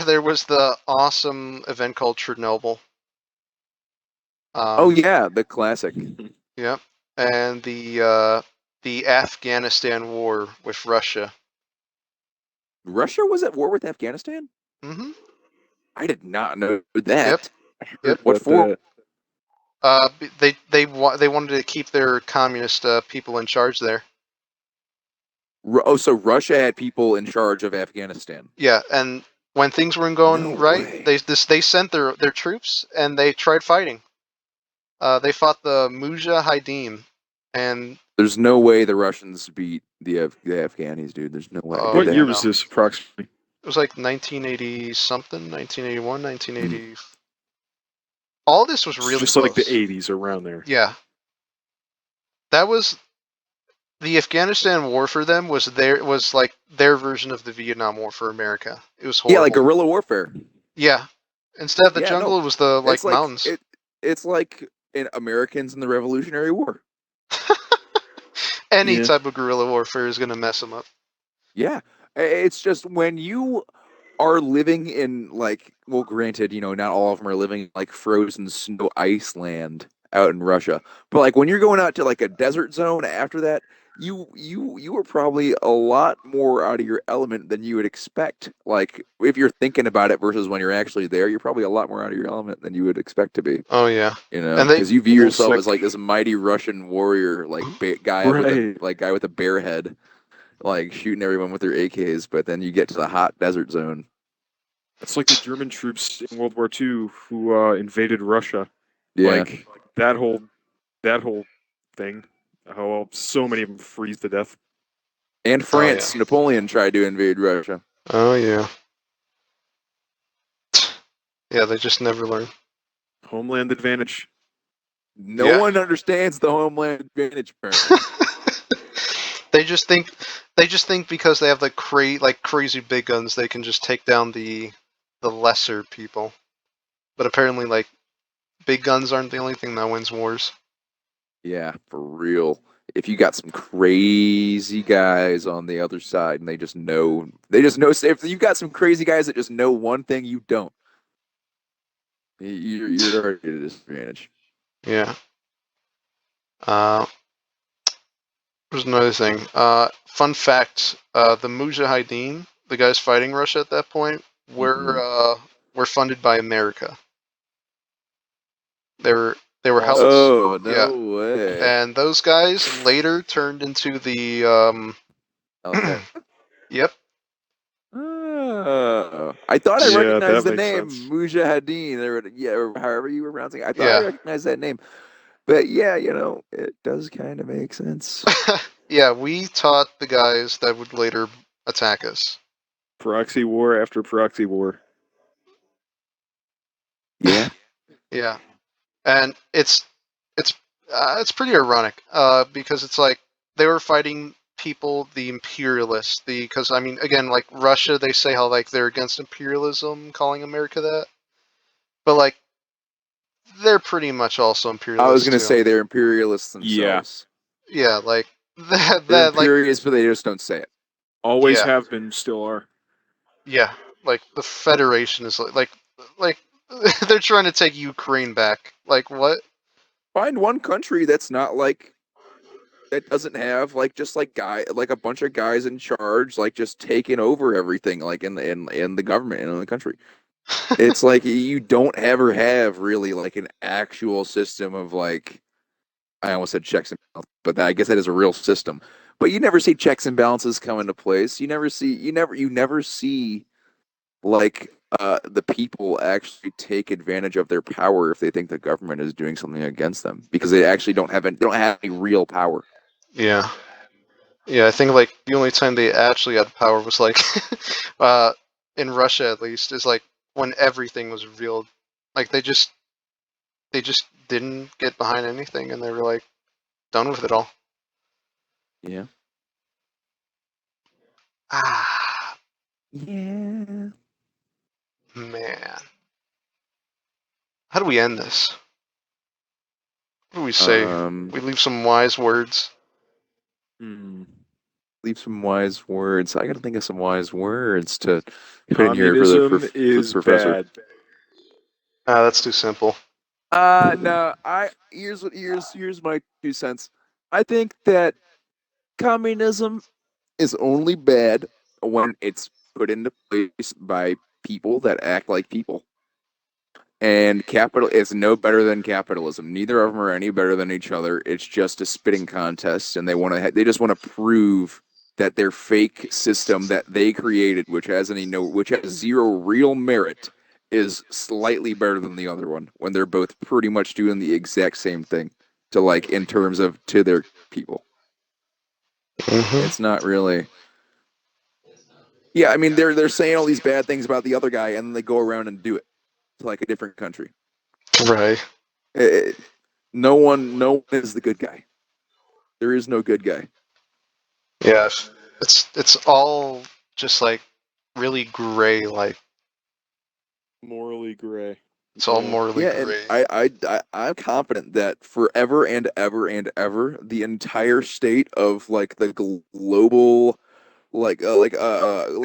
there was the awesome event called Chernobyl. Oh yeah, the classic. Yeah, and the Afghanistan war with Russia. Russia was at war with Afghanistan? Mm-hmm. I did not know Yep. that. I Yep. heard what for? They wanted to keep their communist people in charge there. Oh, so Russia had people in charge of Afghanistan. Yeah, and when things weren't No going right, way. they sent their troops and they tried fighting. They fought the Mujahideen, and There's no way the Russians beat the Afghanis, dude. There's no way. oh Did What yeah, they? year was no, this approximately? it was like 1980 something, 1981, Mm. 1980. All this was It's really just like the close. 80s around there. Yeah, that was the Afghanistan war for them was like their version of the Vietnam War for America. It was Yeah, like horrible. guerrilla warfare. Yeah, instead of the Yeah, no. jungle, it was the It's like like mountains. it's like in Americans in the Revolutionary War. Any Yeah. type of guerrilla warfare is gonna mess them up. Yeah. It's just when you are living in like, well, granted, not all of them are living in like frozen snow Iceland out in Russia, but like when you're going out to like a desert zone after that, you are probably a lot more out of your element than you would expect. Like if you're thinking about it versus when you're actually there, you're probably a lot more out of your element than you would expect to be. Oh yeah, You know, and they because you view Almost yourself like as like this mighty Russian warrior, like right. guy with a bear head, like shooting everyone with their AKs. But then you get to the hot desert zone. It's like the German troops in World War II who invaded Russia. Yeah, Like that whole thing. How so many of them freeze to death. and oh yeah, France, Napoleon tried to invade Russia. oh yeah, yeah. They just never learn. Homeland advantage. No Yeah. one understands the homeland advantage, apparently. they just think they just think because they have like crazy big guns, they can just take down the lesser people. But apparently, like big guns aren't the only thing that wins wars. Yeah, for real. If you got some crazy guys on the other side and they just know, if you got some crazy guys that just know one thing you don't, you're already at a disadvantage. Yeah. Uh, there's another thing. Fun fact: the Mujahideen, the guys fighting Russia at that point, Hmm. were funded by America. They were they were helped. Awesome. Oh, Yeah, no way. and those guys later turned into the Al Qaeda. yep, Oh, I thought I Yeah, recognized that the makes name sense. Mujahideen, or however you were pronouncing it. I thought I yeah. recognized that name. But yeah, it does kind of make sense. Yeah, we taught the guys that would later attack us. Proxy war after proxy war. Yeah. Yeah, and it's pretty ironic because it's like they were fighting people, the imperialists, because I mean again like Russia, they say how like they're against imperialism, calling America that, but like they're pretty much also I was imperialists gonna too. say they're imperialists Yeah. themselves. Yeah, like They're that like imperialists, but they just don't say it. Always yeah have been, still are. yeah like the Federation is like they're trying to take Ukraine back. Like what? Find one country that's not like that doesn't have like just like a bunch of guys in charge, like just taking over everything, like in the government and in the country. It's like you don't ever have really like an actual system of like, I almost said checks and balances, but I guess that is a real system. But you never see checks and balances come into place. You never see like the people actually take advantage of their power if they think the government is doing something against them because they actually don't have any real power. Yeah. Yeah, I think like the only time they actually had power was like uh in Russia at least is like when everything was revealed. Like they just didn't get behind anything and they were like done with it all. Yeah. Ah, Yeah. man. How do we end this? What do we say? We leave some wise words. Hmm. Leave some wise words. I got to think of some wise words to put in here Communism for the is professor. bad. Ah, that's too simple. No. Here's my 2 cents. I think that communism is only bad when it's put into place by people that act like people. And capital is no better than capitalism. Neither of them are any better than each other. It's just a spitting contest, and they just want to prove that their fake system that they created, which has zero real merit, is slightly better than the other one when they're both pretty much doing the exact same thing to like in terms of to their people. Mm-hmm. It's not really. Yeah, I mean they're saying all these bad things about the other guy, and then they go around and do it to like a different country. Right. It, no one is the good guy. There is no good guy. Yeah. It's all just like really gray. Like Morally gray. it's all Yeah. morally Yeah, and gray. I'm confident that forever and ever and ever, the entire state of like the global like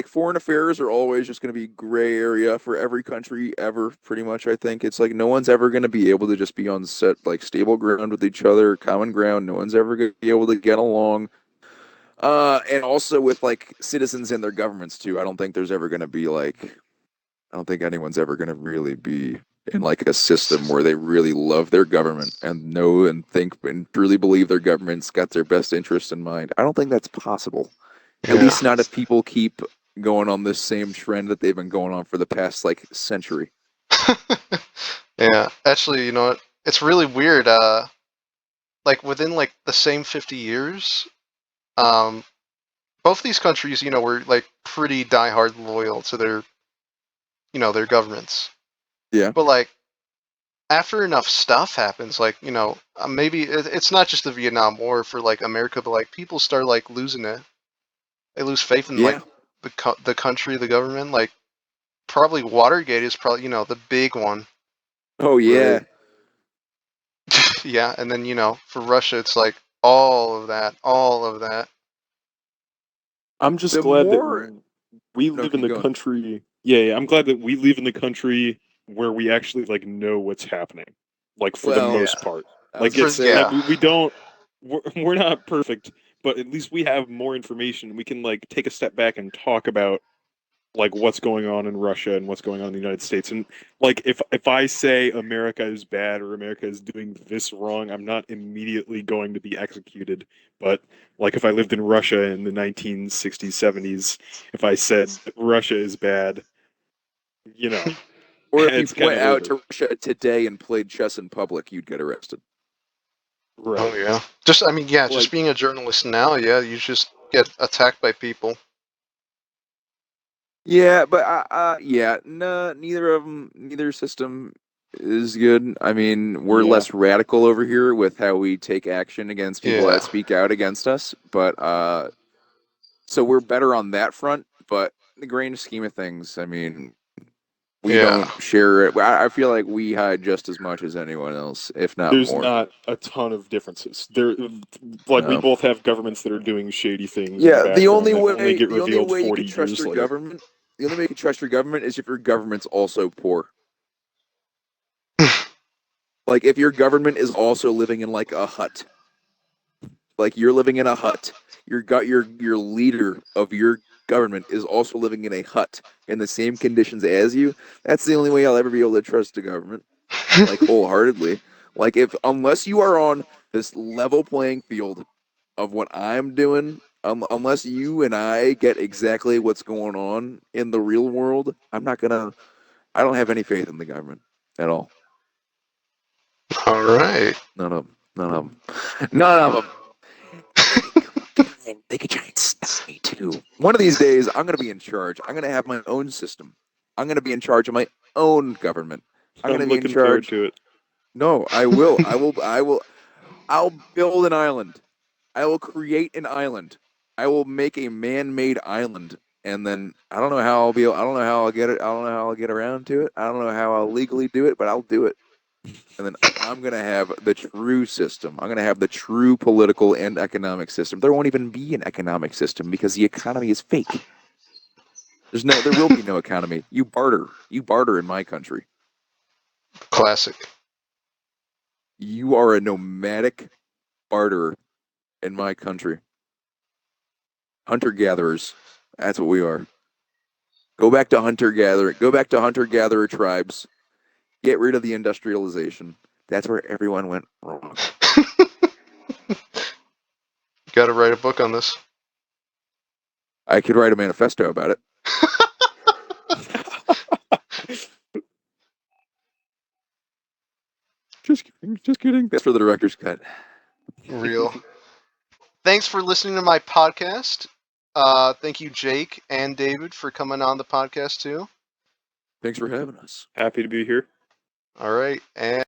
foreign affairs are always just going to be gray area for every country ever. Pretty much, I think it's like no one's ever going to be able to just be on set like stable ground with each other, common ground. No one's ever going to be able to get along. And also with like citizens and their governments too. I don't think anyone's ever going to really be in like a system where they really love their government and know and think and truly believe their government's got their best interest in mind. I don't think that's possible. At Yeah. least not if people keep going on this same trend that they've been going on for the past like century. Yeah. Actually, you know what? It's really weird. Like within like the same 50 years, um, both these countries, were like pretty diehard loyal to their governments. Yeah. But like after enough stuff happens, like maybe it's not just the Vietnam War for like America, but like people start like losing it. They lose faith in like Yeah. the country, the government. Like probably Watergate is probably the big one. Oh Where yeah. yeah, and then for Russia, it's like all of that, all of that. I'm just The glad that more we no, live in keep the going. country. Yeah, I'm glad that we live in the country where we actually like know what's happening, like for the Well, Yeah. most part. I was Like gonna For it's say like yeah, we don't we're not perfect, but at least we have more information. We can like take a step back and talk about like what's going on in Russia and what's going on in the United States. And like if I say America is bad or America is doing this wrong, I'm not immediately going to be executed. But like if I lived in Russia in the 1960s, 70s, if I said Russia is bad, you know, or if you it's kind went of out over. to Russia today and played chess in public, you'd get arrested. oh Right. yeah. Just I mean yeah, just Like being a journalist now, yeah, you just get attacked by people. Yeah, but yeah, no, neither system is good. I mean, we're yeah. less radical over here with how we take action against people Yeah, that speak out against us, but so we're better on that front. But in the grand scheme of things, I mean, we yeah, don't share it. I feel like we hide just as much as anyone else, if not There's more. not a ton of differences. There, like we No. both have governments that are doing shady things in the Yeah, background that only get the only revealed way you 40 could trust years your later. government, the only way you could trust your government is if your government's also poor. Like if your government is also living in like a hut, like you're living in a hut, your leader of your government is also living in a hut in the same conditions as you. That's the only way I'll ever be able to trust the government, like wholeheartedly. Like if unless you are on this level playing field of what I'm doing, unless you and I get exactly what's going on in the real world, I'm not gonna. I don't have any faith in the government at all. all right. None of them. None of them. None of them. They could try and stop me too. One of these days, I'm going to be in charge. I'm going to have my own system. I'm going to be in charge of my own government. I'm going to I'm be in looking forward charge. to it. No, I will. I'll build an island. I will create an island I will make a man-made island, and then I don't know how I'll be. I don't know how I'll get it. I don't know how I'll get around to it. I don't know how I'll legally do it, but I'll do it. And then I'm gonna have the true system. I'm gonna have the true political and economic system. There won't even be an economic system because the economy is fake. There will be no economy. You barter. You barter in my country. Classic. You are a nomadic barterer in my country. Hunter-gatherers. That's what we are. Go back to hunter-gatherer. Go back to hunter-gatherer tribes. Get rid of the industrialization. That's where everyone went wrong. Got to write a book on this. I could write a manifesto about it. Just kidding. Just kidding. That's for the director's cut. Real. Thanks for listening to my podcast. Thank you, Jake and David, for coming on the podcast too. Thanks for having us. Happy to be here. All right, and